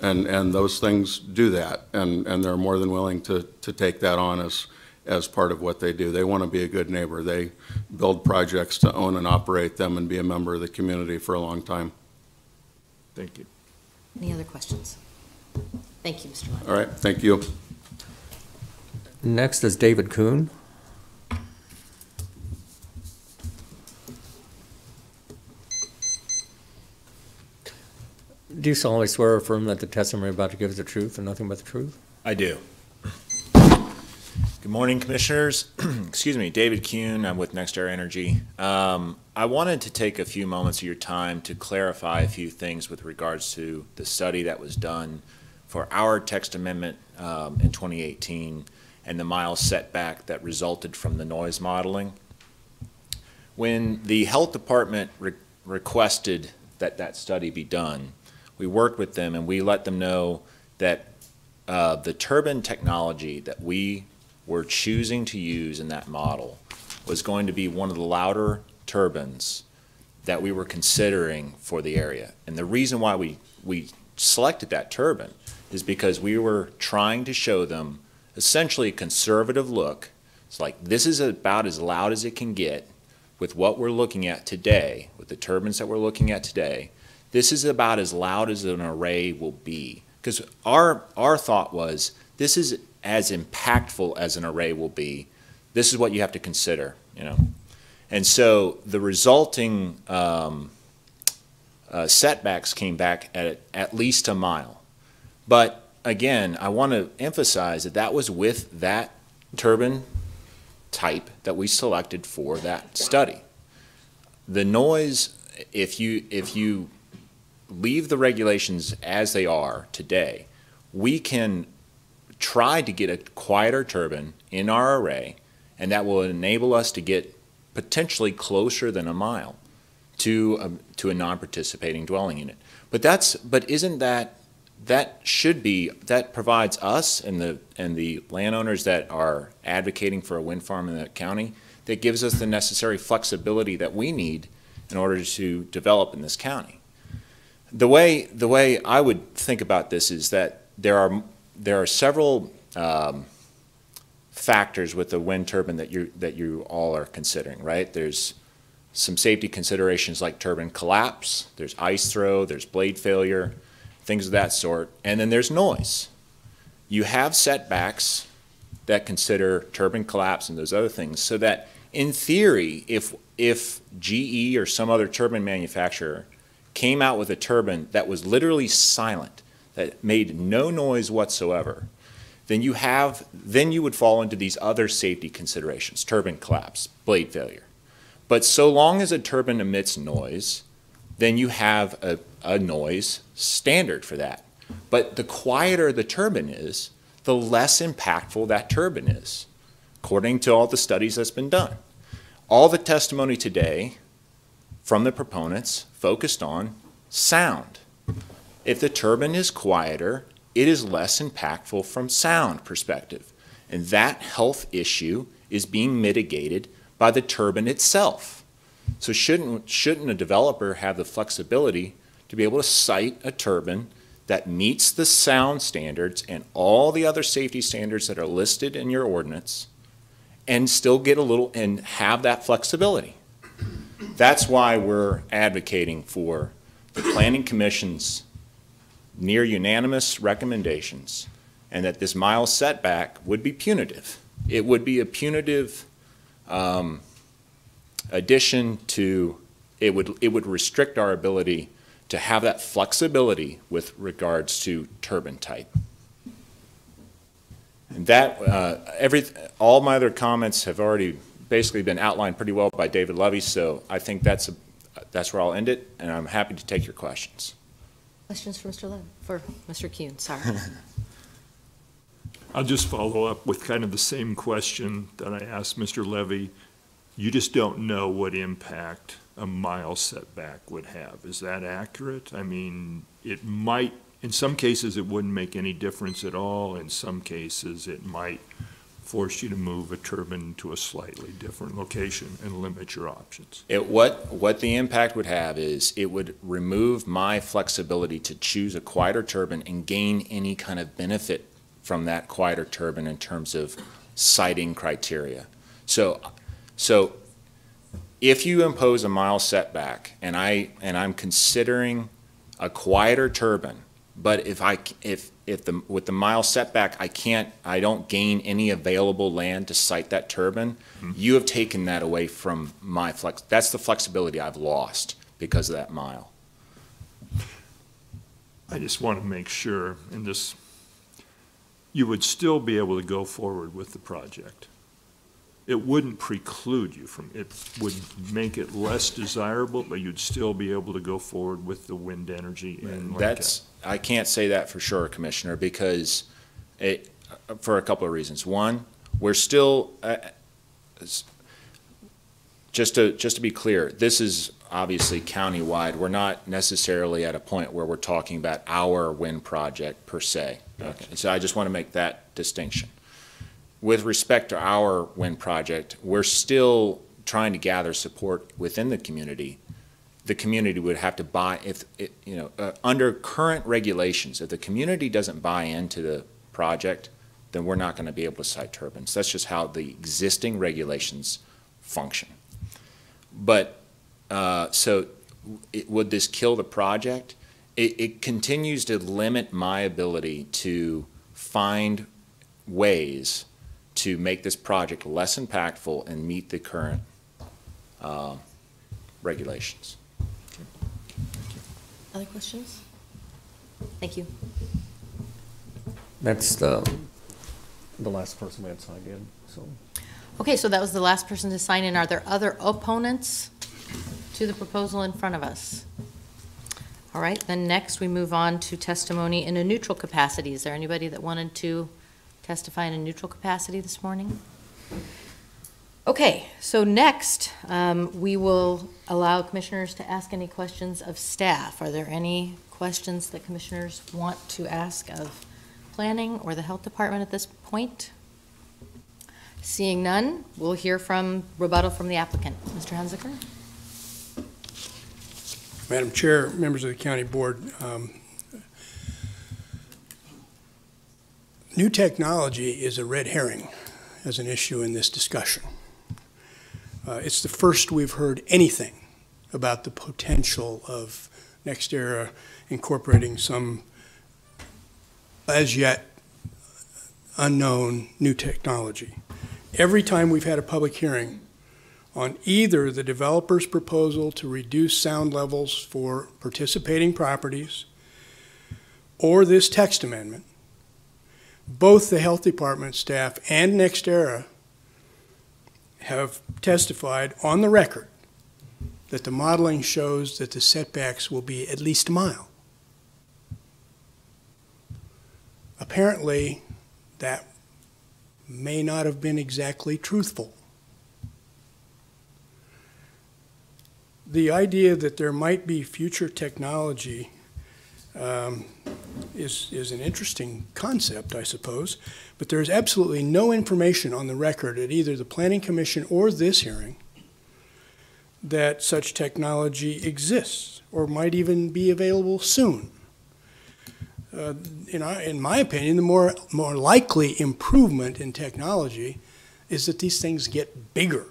And those things do that, and they're more than willing to take that on as part of what they do. They want to be a good neighbor. They build projects to own and operate them and be a member of the community for a long time. Thank you. Any other questions? Thank you, Mr. Levy. All right, thank you. Next is David Kuhn. Do you solemnly swear or affirm that the testimony you're about to give is the truth and nothing but the truth? I do. Good morning, Commissioners. Excuse me, David Kuhn. I'm with NextEra Energy. I wanted to take a few moments of your time to clarify a few things with regards to the study that was done for our text amendment in 2018 and the mile setback that resulted from the noise modeling. When the Health Department requested that that study be done, we worked with them and we let them know that the turbine technology that we were choosing to use in that model was going to be one of the louder turbines that we were considering for the area. And the reason why we selected that turbine is because we were trying to show them essentially a conservative look. It's like, this is about as loud as it can get with what we're looking at today, with the turbines that we're looking at today. This is about as loud as an array will be. Because our thought was, this is as impactful as an array will be. This is what you have to consider, you know. And so the resulting setbacks came back at least a mile. But again, I want to emphasize that that was with that turbine type that we selected for that study. The noise, if you leave the regulations as they are today, we can try to get a quieter turbine in our array, and that will enable us to get potentially closer than a mile to a non-participating dwelling unit. But isn't that provides us and the landowners that are advocating for a wind farm in the county, that gives us the necessary flexibility that we need in order to develop in this county. The way I would think about this is that there are several factors with the wind turbine that you all are considering, right? There's some safety considerations like turbine collapse, there's ice throw, there's blade failure, things of that sort, and then there's noise. You have setbacks that consider turbine collapse and those other things, so that in theory, if GE or some other turbine manufacturer came out with a turbine that was literally silent, that made no noise whatsoever, then you would fall into these other safety considerations: turbine collapse, blade failure. But so long as a turbine emits noise, then you have a noise standard for that. But the quieter the turbine is, the less impactful that turbine is, according to all the studies that's been done. All the testimony today from the proponents focused on sound. If the turbine is quieter, it is less impactful from sound perspective. And that health issue is being mitigated by the turbine itself. So shouldn't a developer have the flexibility to be able to site a turbine that meets the sound standards and all the other safety standards that are listed in your ordinance, and still get a little, and have that flexibility? That's why we're advocating for the Planning Commission's near unanimous recommendations, and that this mile setback would be punitive. It would be a punitive addition to, it would restrict our ability to have that flexibility with regards to turbine type. And that, all my other comments have already basically been outlined pretty well by David Levy, so I think that's where I'll end it, and I'm happy to take your questions. Questions for Mr. Levy, for Mr. Kuhn, sorry. I'll just follow up with kind of the same question that I asked Mr. Levy. You just don't know what impact a mile setback would have. Is that accurate? I mean, it might, in some cases it wouldn't make any difference at all. In some cases it might force you to move a turbine to a slightly different location and limit your options. What the impact would have is it would remove my flexibility to choose a quieter turbine and gain any kind of benefit from that quieter turbine in terms of siting criteria. So if you impose a mile setback and I'm considering a quieter turbine, but with the mile setback I don't gain any available land to site that turbine, you have taken that away from my flex. That's the flexibility I've lost because of that mile. I just want to make sure in this, you would still be able to go forward with the project. It wouldn't preclude you from, it would make it less desirable, but you'd still be able to go forward with the wind energy in Lancaster. I can't say that for sure, Commissioner, because for a couple of reasons. One, we're still, just to be clear, this is obviously countywide. We're not necessarily at a point where we're talking about our wind project per se. Okay. So I just want to make that distinction. With respect to our wind project, we're still trying to gather support within the community. The community would have to buy, under current regulations, if the community doesn't buy into the project, then we're not going to be able to site turbines. That's just how the existing regulations function. But, would this kill the project? It continues to limit my ability to find ways to make this project less impactful and meet the current regulations. Other questions? Thank you. That's the last person we had signed in, so. Okay, so that was the last person to sign in. Are there other opponents to the proposal in front of us? All right, then next we move on to testimony in a neutral capacity. Is there anybody that wanted to testify in a neutral capacity this morning? Okay, so next we will allow commissioners to ask any questions of staff. Are there any questions that commissioners want to ask of planning or the health department at this point? Seeing none, we'll hear from rebuttal from the applicant. Mr. Hunziker. Madam Chair, members of the County Board, new technology is a red herring as an issue in this discussion. It's the first we've heard anything about the potential of NextEra incorporating some as yet unknown new technology. Every time we've had a public hearing on either the developer's proposal to reduce sound levels for participating properties or this text amendment, both the health department staff and NextEra have testified on the record that the modeling shows that the setbacks will be at least a mile. Apparently, that may not have been exactly truthful. The idea that there might be future technology is an interesting concept, I suppose, but there is absolutely no information on the record at either the Planning Commission or this hearing that such technology exists or might even be available soon. In my opinion, the more likely improvement in technology is that these things get bigger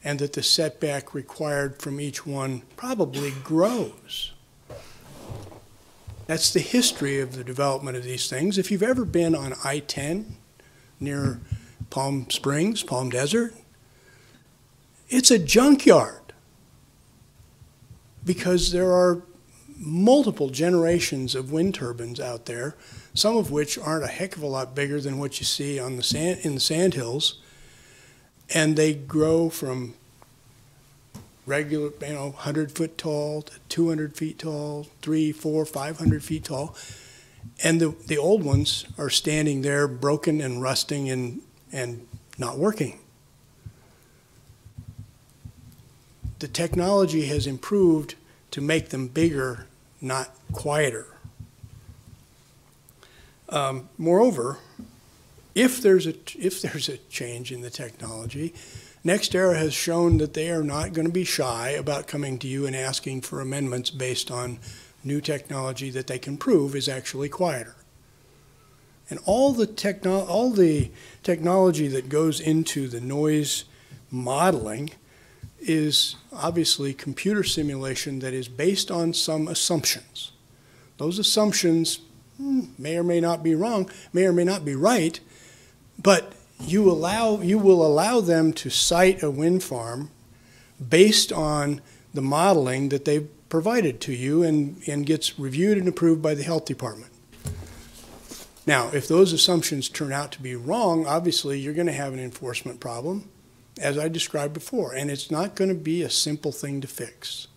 and that the setback required from each one probably grows. That's the history of the development of these things. If you've ever been on I-10 near Palm Springs, Palm Desert, it's a junkyard because there are multiple generations of wind turbines out there, some of which aren't a heck of a lot bigger than what you see on the sand, in the sandhills, and they grow from regular, 100-foot tall to 200 feet tall, 300, 400, 500 feet tall, and the old ones are standing there broken and rusting and not working. The technology has improved to make them bigger, not quieter. Moreover, if there's a change in the technology, NextEra has shown that they are not going to be shy about coming to you and asking for amendments based on new technology that they can prove is actually quieter. And all the technology that goes into the noise modeling is obviously computer simulation that is based on some assumptions. Those assumptions may or may not be wrong, may or may not be right, but you will allow them to cite a wind farm based on the modeling that they've provided to you and gets reviewed and approved by the health department. Now, if those assumptions turn out to be wrong, obviously you're going to have an enforcement problem, as I described before, and it's not going to be a simple thing to fix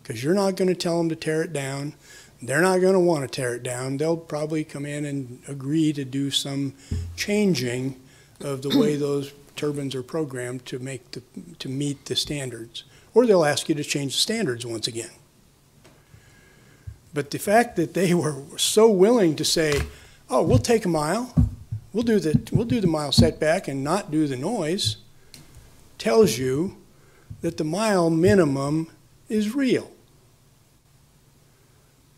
because you're not going to tell them to tear it down. They're not going to want to tear it down. They'll probably come in and agree to do some changing of the way those turbines are programmed to meet the standards. Or they'll ask you to change the standards once again. But the fact that they were so willing to say, oh, we'll take a mile, we'll do the mile setback and not do the noise, tells you that the mile minimum is real.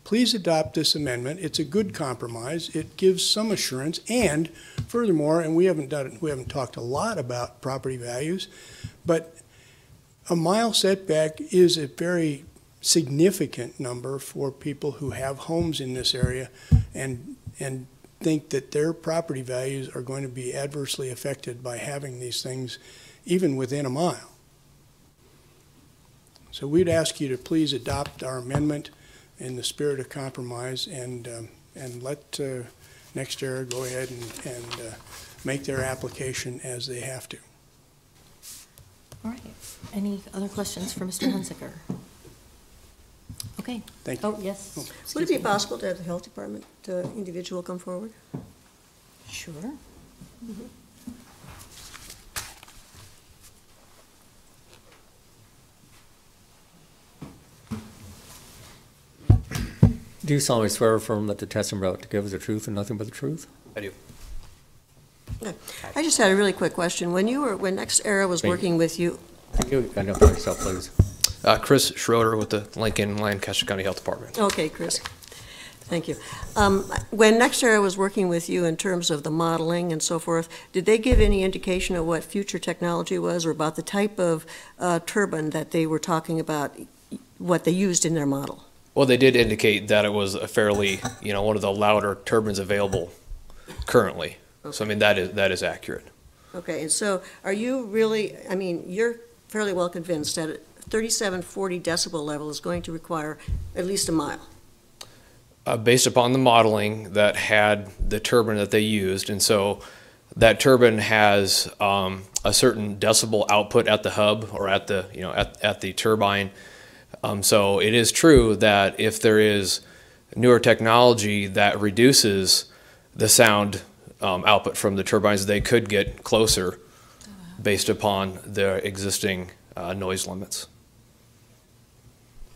Please adopt this amendment. It's a good compromise. It gives some assurance, and furthermore, and we haven't talked a lot about property values, but a mile setback is a very significant number for people who have homes in this area and think that their property values are going to be adversely affected by having these things even within a mile. So we'd ask you to please adopt our amendment in the spirit of compromise and let NextEra go ahead and make their application as they have to. All right. Any other questions for Mr. Hunziker? Okay. Thank you. Oh, yes. Would it be possible to have the health department individual come forward? Sure. Mm-hmm. Do you solemnly swear or affirm that the testimony about to give is the truth and nothing but the truth? I do. Yeah. I just had a really quick question. When NextEra was working with you. Can you identify yourself, please? Chris Schroeder with the Lincoln Lancaster County Health Department. Okay, Chris. Thank you. When NextEra was working with you in terms of the modeling and so forth, did they give any indication of what future technology was or about the type of turbine that they were talking about, what they used in their model? Well, they did indicate that it was a fairly, one of the louder turbines available currently. So, I mean, that is accurate. Okay, and so are you really, I mean, you're fairly well convinced that a 3740 decibel level is going to require at least a mile? Based upon the modeling that had the turbine that they used, and so that turbine has a certain decibel output at the hub or at the at the turbine. So it is true that if there is newer technology that reduces the sound output from the turbines, they could get closer based upon the existing noise limits.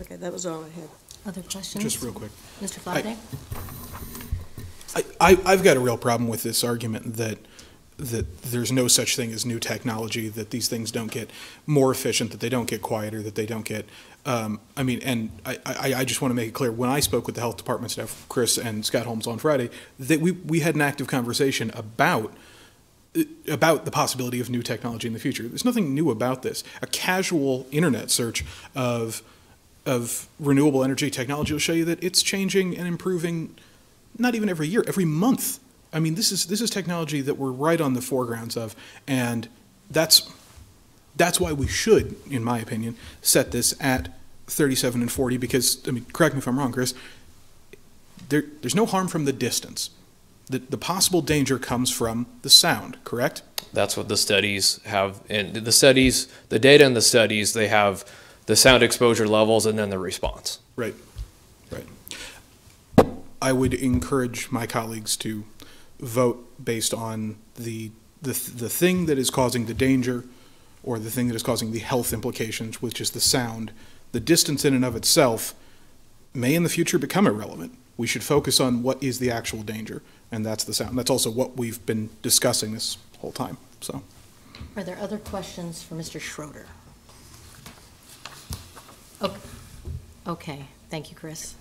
Okay, that was all I had. Other questions? Just real quick. Mr. Flanagan? I've got a real problem with this argument that there's no such thing as new technology, that these things don't get more efficient, that they don't get quieter, that they don't get, I just want to make it clear, when I spoke with the health department staff, Chris and Scott Holmes on Friday, that we had an active conversation about the possibility of new technology in the future. There's nothing new about this. A casual internet search of renewable energy technology will show you that it's changing and improving, not even every year, every month. I mean, this is technology that we're right on the foregrounds of, and that's why we should, in my opinion, set this at 37 and 40, because, I mean, correct me if I'm wrong, Chris, there's no harm from the distance. The possible danger comes from the sound, correct? That's what the studies have, and the data in the studies, they have the sound exposure levels and then the response. Right. I would encourage my colleagues to vote based on the thing that is causing the danger, or the thing that is causing the health implications, which is the sound. The distance in and of itself may in the future become irrelevant. We should focus on what is the actual danger, and that's the sound. That's also what we've been discussing this whole time. So, Are there other questions for Mr. Schroeder? Okay, thank you, Chris.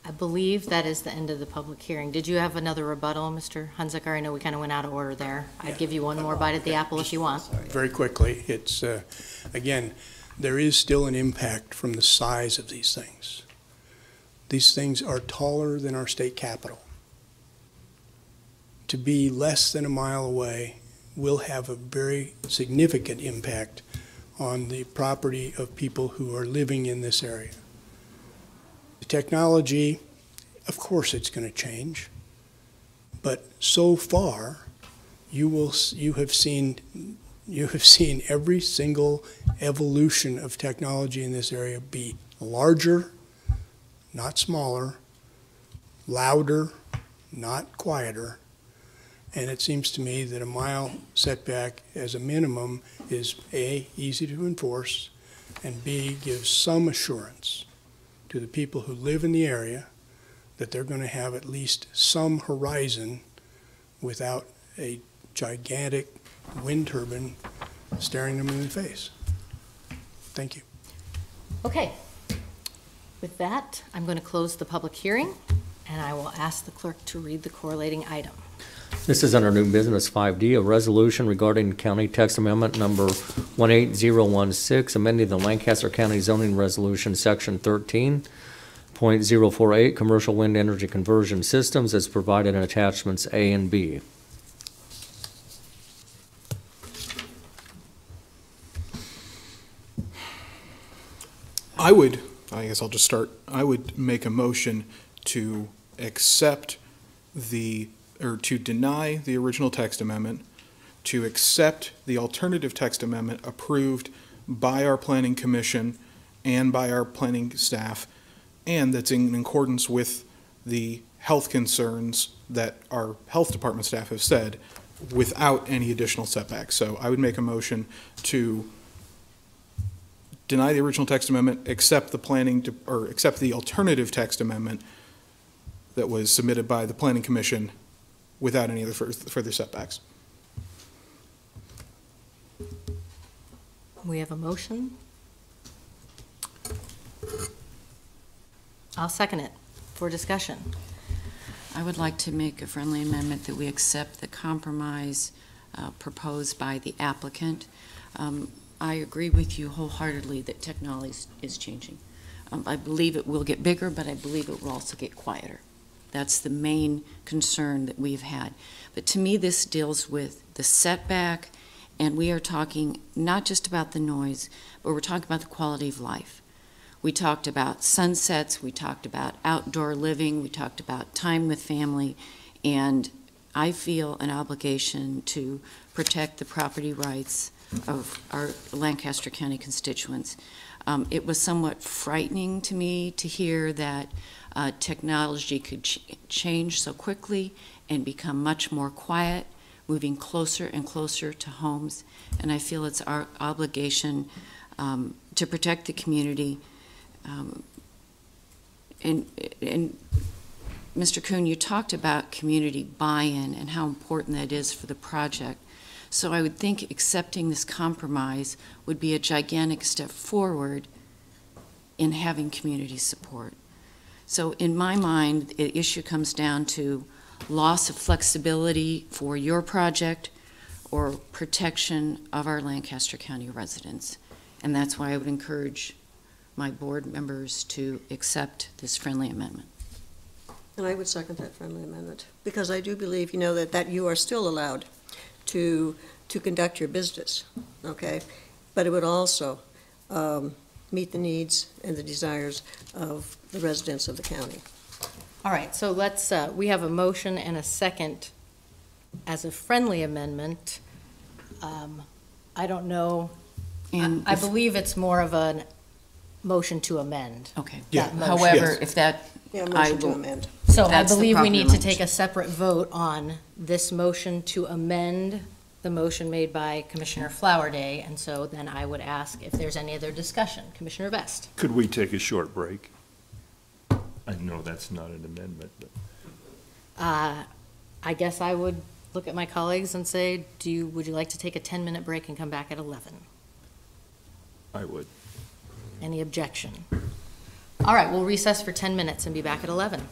I believe that is the end of the public hearing. Did you have another rebuttal, Mr. Hunziker? I know we kind of went out of order there. I'd give you one more bite at the apple if you want. Very quickly, it's, again, there is still an impact from the size of these things. These things are taller than our state capitol. To be less than a mile away will have a very significant impact on the property of people who are living in this area. The technology, of course it's going to change, but so far you have seen every single evolution of technology in this area be larger, not smaller, louder, not quieter, and it seems to me that a mile setback as a minimum is A, easy to enforce, and B, gives some assurance to the people who live in the area that they're going to have at least some horizon without a gigantic wind turbine staring them in the face. Thank you. Okay. With that, I'm going to close the public hearing, and I will ask the clerk to read the correlating item. This is under new business 5D, a resolution regarding county text amendment number 18016, amending the Lancaster County zoning resolution section 13.048, commercial wind energy conversion systems, as provided in attachments A and B. I guess I'll just start. I would make a motion to accept to deny the original text amendment, to accept the alternative text amendment approved by our planning commission and by our planning staff, and that's in accordance with the health concerns that our health department staff have said, without any additional setbacks. So I would make a motion to deny the original text amendment, accept the alternative text amendment that was submitted by the planning commission without any other further setbacks. We have a motion. I'll second it for discussion. I would like to make a friendly amendment that we accept the compromise proposed by the applicant. I agree with you wholeheartedly that technology is changing. I believe it will get bigger, but I believe it will also get quieter. That's the main concern that we've had. But to me, this deals with the setback, and we are talking not just about the noise, but we're talking about the quality of life. We talked about sunsets, we talked about outdoor living, we talked about time with family, and I feel an obligation to protect the property rights of our Lancaster County constituents. It was somewhat frightening to me to hear that technology could change so quickly and become much more quiet, moving closer and closer to homes. And I feel it's our obligation to protect the community. And Mr. Kuhn, you talked about community buy-in and how important that is for the project. So I would think accepting this compromise would be a gigantic step forward in having community support. So in my mind, the issue comes down to loss of flexibility for your project or protection of our Lancaster County residents. And that's why I would encourage my board members to accept this friendly amendment. And I would second that friendly amendment, because I do believe, that you are still allowed to conduct your business, okay? But it would also meet the needs and the desires of the residents of the county. All right, so let's, we have a motion and a second as a friendly amendment. I don't know, And I believe it's more of a motion to amend. Okay. That motion. However, if that, Yeah, I motion to will. amend. So I That's the believe we proper need to motion. take a separate vote on this motion to amend the motion made by Commissioner Flowerday, and so then I would ask if there's any other discussion. Commissioner Vest? Could we take a short break? I know that's not an amendment, but I guess I would look at my colleagues and say, would you like to take a 10-minute break and come back at 11? I would. Any objection? All right, we'll recess for 10 minutes and be back at 11.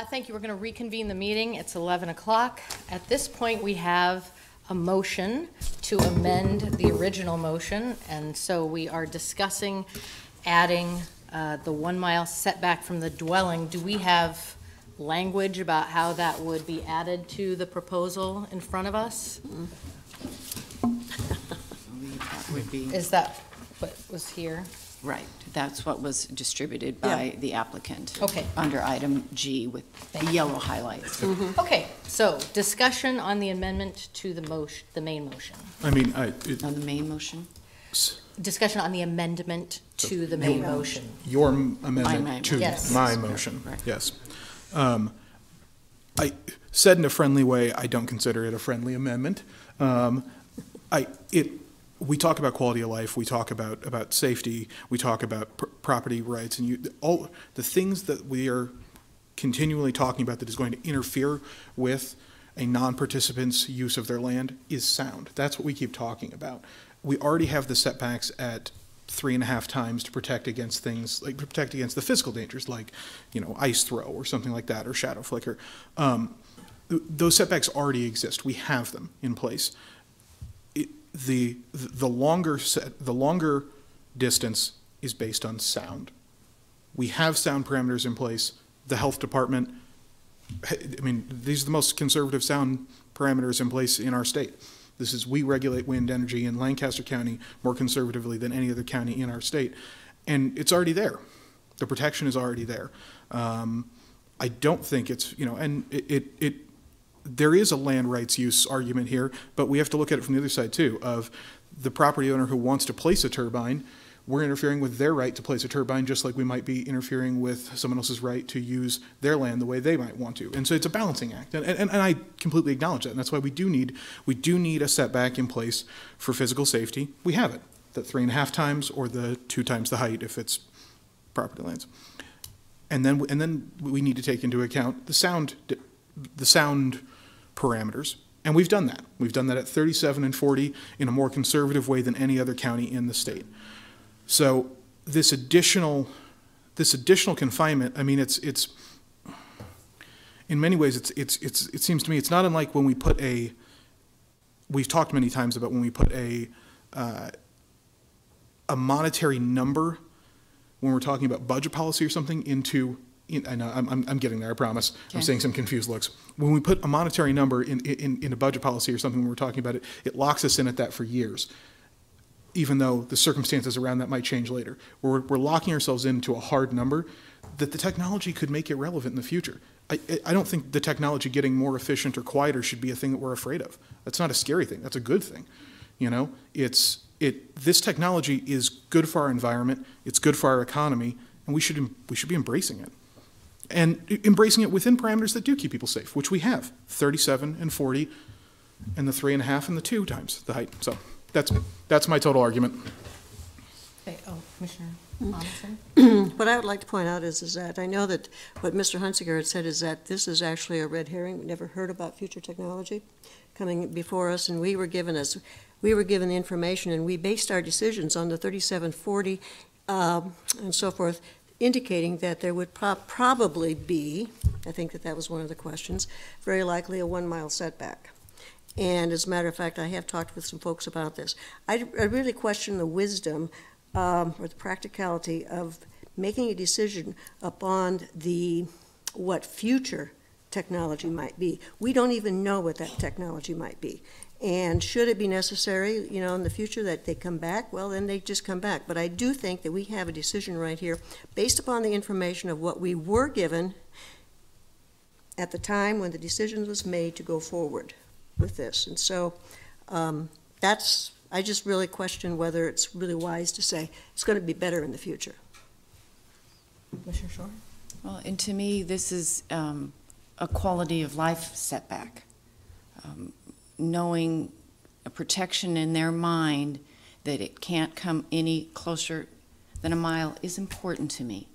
Thank you. We're going to reconvene the meeting. It's 11 o'clock. At this point, we have a motion to amend the original motion, and so we are discussing adding the 1 mile setback from the dwelling. Do we have language about how that would be added to the proposal in front of us? That would be. Is that what was here? Right, that's what was distributed by the applicant. Okay. Under item G with the yellow highlights. Okay, so discussion on the amendment to the motion, the main motion. I mean, On the main motion? Discussion on the amendment to the main motion. Your amendment to Yes. my motion, Right. yes. I said in a friendly way, I don't consider it a friendly amendment. We talk about quality of life, we talk about safety, we talk about property rights, and all the things that we are continually talking about that is going to interfere with a non-participant's use of their land is sound. That's what we keep talking about. We already have the setbacks at 3.5 times to protect against things, like protect against the physical dangers, like, ice throw or something like that, or shadow flicker. Those setbacks already exist. We have them in place. The longer distance is based on sound. We have sound parameters in place. The health department, I mean, these are the most conservative sound parameters in place in our state. We regulate wind energy in Lancaster County more conservatively than any other county in our state. And it's already there. The protection is already there. I don't think it's, and there is a land rights use argument here, but we have to look at it from the other side too, of the property owner who wants to place a turbine. We're interfering with their right to place a turbine, just like we might be interfering with someone else's right to use their land the way they might want to. And so it's a balancing act, and I completely acknowledge that, and that's why we do need a setback in place for physical safety. We have it, the 3.5 times or the 2 times the height if it's property lands. And then we need to take into account the sound parameters, and we've done that. We've done that at 37 and 40 in a more conservative way than any other county in the state. So this additional confinement, I mean, it's in many ways, it seems to me it's not unlike when we've talked many times about when we put a monetary number when we're talking about budget policy or something I know, I'm getting there, I promise. Okay. I'm seeing some confused looks. When we put a monetary number in a budget policy or something when we're talking about it, it locks us in at that for years, even though the circumstances around that might change later. We're locking ourselves into a hard number that the technology could make irrelevant in the future. I don't think the technology getting more efficient or quieter should be a thing that we're afraid of. That's not a scary thing. That's a good thing. This technology is good for our environment. It's good for our economy, and we should be embracing it. And embracing it within parameters that do keep people safe, which we have, 37 and 40, and the 3.5 and the 2 times the height. So that's my total argument. Okay. Oh, Commissioner Robinson? What I would like to point out is that I know that what Mr. Hunsiger had said is that this is actually a red herring. We never heard about future technology coming before us, and we were given the information, and we based our decisions on the 3740 and so forth, indicating that there would probably be, I think that was one of the questions, very likely a 1 mile setback. And as a matter of fact, I have talked with some folks about this. I really question the wisdom or the practicality of making a decision upon what future technology might be. We don't even know what that technology might be. And should it be necessary, in the future that they come back, well, then they just come back. But I do think that we have a decision right here based upon the information of what we were given at the time when the decision was made to go forward with this. And so I just really question whether it's really wise to say it's going to be better in the future. Commissioner Shore? Well, and to me, this is a quality of life setback. Knowing a protection in their mind that it can't come any closer than a mile is important to me.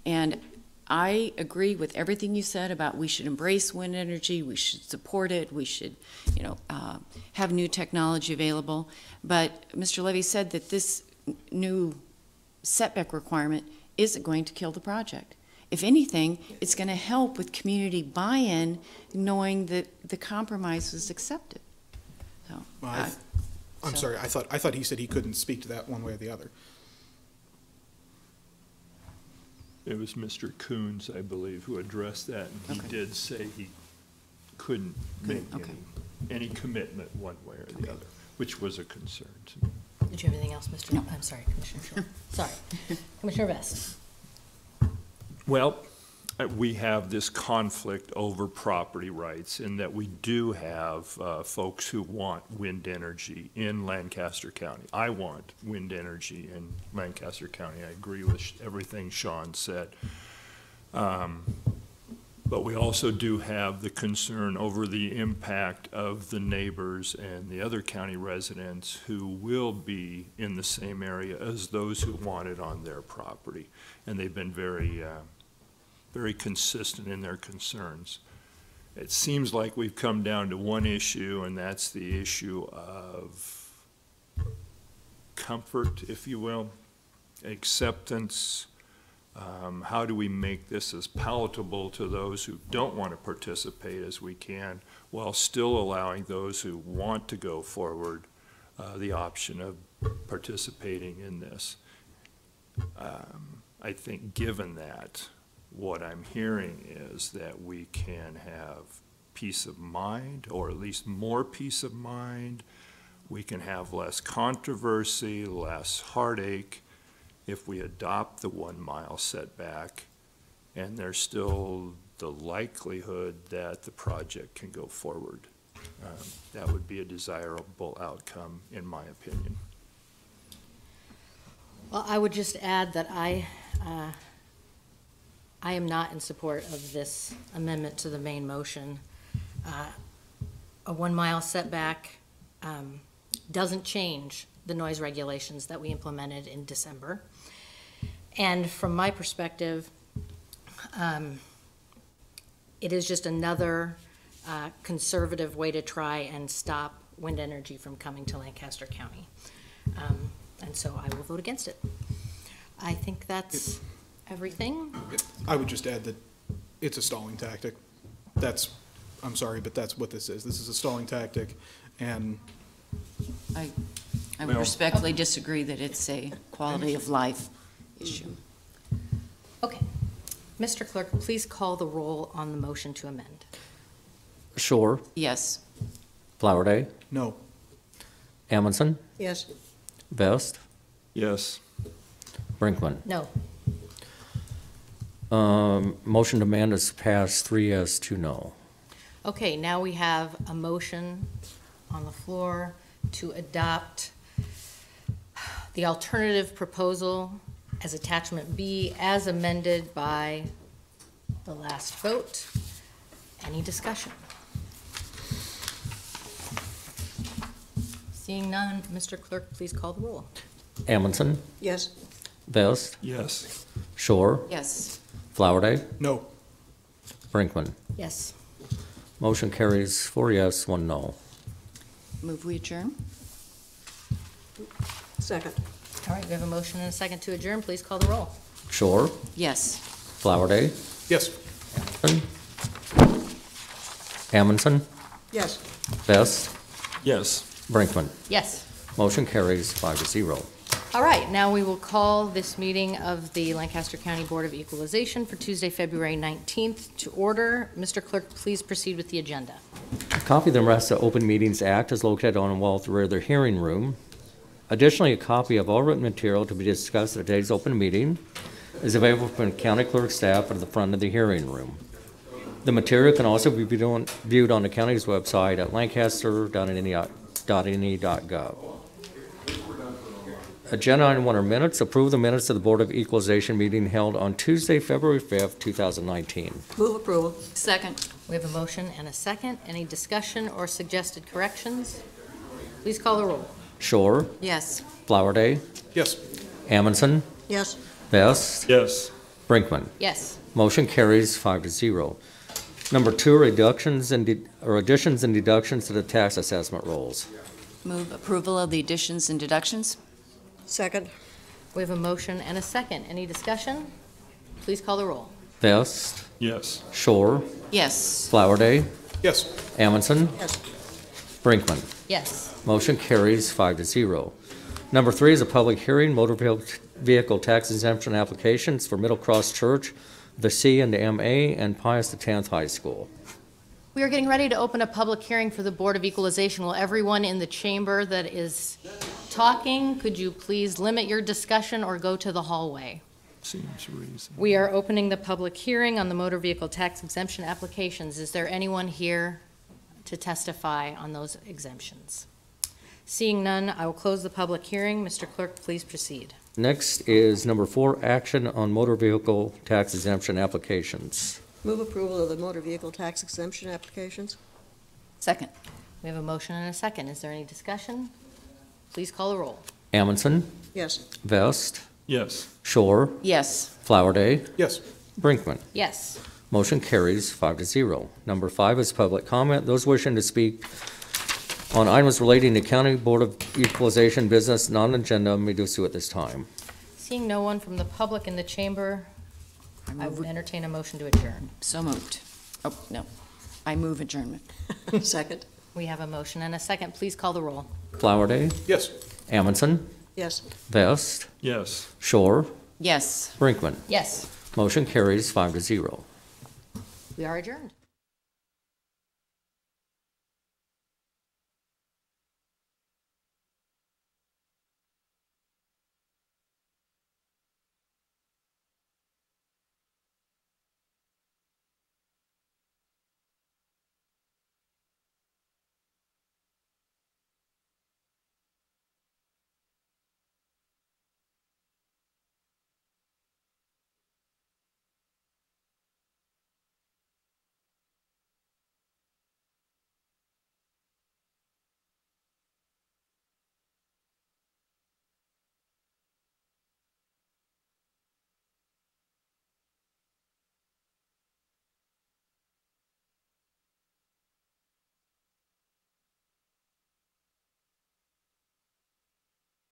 And I agree with everything you said about we should embrace wind energy, we should support it, we should, have new technology available. But Mr. Levy said that this new setback requirement isn't going to kill the project. if anything, it's going to help with community buy-in, knowing that the compromise was accepted. So, I'm sorry, I thought he said he couldn't speak to that one way or the other. It was Mr. Coons, I believe, who addressed that, and he did say he couldn't make any commitment one way or the other, which was a concern to me. Did you have anything else, Mr.? No. I'm sorry, Commissioner Shaw. Sorry. Commissioner Vest. Well, we have this conflict over property rights in that we do have folks who want wind energy in Lancaster County. I want wind energy in Lancaster County. I agree with everything Sean said. But we also do have the concern over the impact of the neighbors and the other county residents who will be in the same area as those who want it on their property. And they've been very consistent in their concerns. It seems like we've come down to one issue, and that's the issue of comfort, if you will, acceptance. How do we make this as palatable to those who don't want to participate as we can, while still allowing those who want to go forward the option of participating in this? I think given that, what I'm hearing is that we can have peace of mind, or at least more peace of mind. We can have less controversy, less heartache if we adopt the 1 mile setback, and there's still the likelihood that the project can go forward. That would be a desirable outcome, in my opinion. Well, I would just add that I am not in support of this amendment to the main motion. A 1 mile setback doesn't change the noise regulations that we implemented in December. And from my perspective, it is just another conservative way to try and stop wind energy from coming to Lancaster County. And so I will vote against it. I think that's everything. I would just add that it's a stalling tactic. I'm sorry, but that's what this is. This is a stalling tactic, and I would respectfully disagree that it's a quality of life issue. Okay. Mr. Clerk, please call the roll on the motion to amend. Shore, Yes. Flowerday, no. Amundson, Yes. Vest, Yes. Brinkman. No. Motion to amend is passed 3 yes, 2 no. Okay, now we have a motion on the floor to adopt the alternative proposal as attachment B as amended by the last vote. Any discussion? Seeing none, Mr. Clerk, please call the roll. Amundson, Yes. Vest, Yes. Shore, Yes. Flowerday, No. Brinkman. Yes. Motion carries 4 yes, 1 no. Move we adjourn? Second. All right, we have a motion and a second to adjourn. Please call the roll. Shore, Yes. Flowerday, Yes. Amundson, Yes. Vest, Yes. Brinkman. Yes. Motion carries 5-0. All right, now we will call this meeting of the Lancaster County Board of Equalization for Tuesday, February 19th to order. Mr. Clerk, please proceed with the agenda. A copy of the Nebraska Open Meetings Act is located on the wall at the rear of the hearing room. Additionally, a copy of all written material to be discussed at today's open meeting is available from the county clerk staff at the front of the hearing room. The material can also be viewed on the county's website at lancaster.ne.gov. Agenda item 1 are minutes. Approve the minutes of the Board of Equalization meeting held on Tuesday, February 5th, 2019. Move approval. Second. We have a motion and a second. Any discussion or suggested corrections? Please call the roll. Shore, Yes. Flowerday, Yes. Amundson, Yes. Vest, Yes. Brinkman. Yes. Motion carries 5-0. Number 2, additions and deductions to the tax assessment rolls. Move approval of the additions and deductions? Second. We have a motion and a second. Any discussion? Please call the roll. Vest, Yes. Shore, Yes. Flowerday, Yes. Amundson, Yes. Brinkman. Yes. Motion carries 5-0. Number 3 is a public hearing, motor vehicle tax exemption applications for Middle Cross Church, the C and the MA, and Pius X High School. We are getting ready to open a public hearing for the Board of Equalization. Will everyone in the chamber that is talking, could you please limit your discussion or go to the hallway? Seems reasonable. We are opening the public hearing on the motor vehicle tax exemption applications. Is there anyone here to testify on those exemptions? Seeing none, I will close the public hearing. Mr. Clerk, please proceed. Next is number 4, action on motor vehicle tax exemption applications. Move approval of the motor vehicle tax exemption applications. Second. We have a motion and a second. Is there any discussion? Please call the roll. Amundson, Yes. Vest, Yes. Shore, Yes. Flowerday, Yes. Brinkman. Yes. Motion carries 5-0. Number 5 is public comment. Those wishing to speak on items relating to County Board of Equalization business non-agenda may do so at this time. Seeing no one from the public in the chamber, I would entertain a motion to adjourn. So moved. Oh, no. I move adjournment. Second. We have a motion and a second. Please call the roll. Flowerday, Yes. Amundson, Yes. Vest, Yes. Shore, Yes. Brinkman. Yes, Motion carries 5-0. we are adjourned.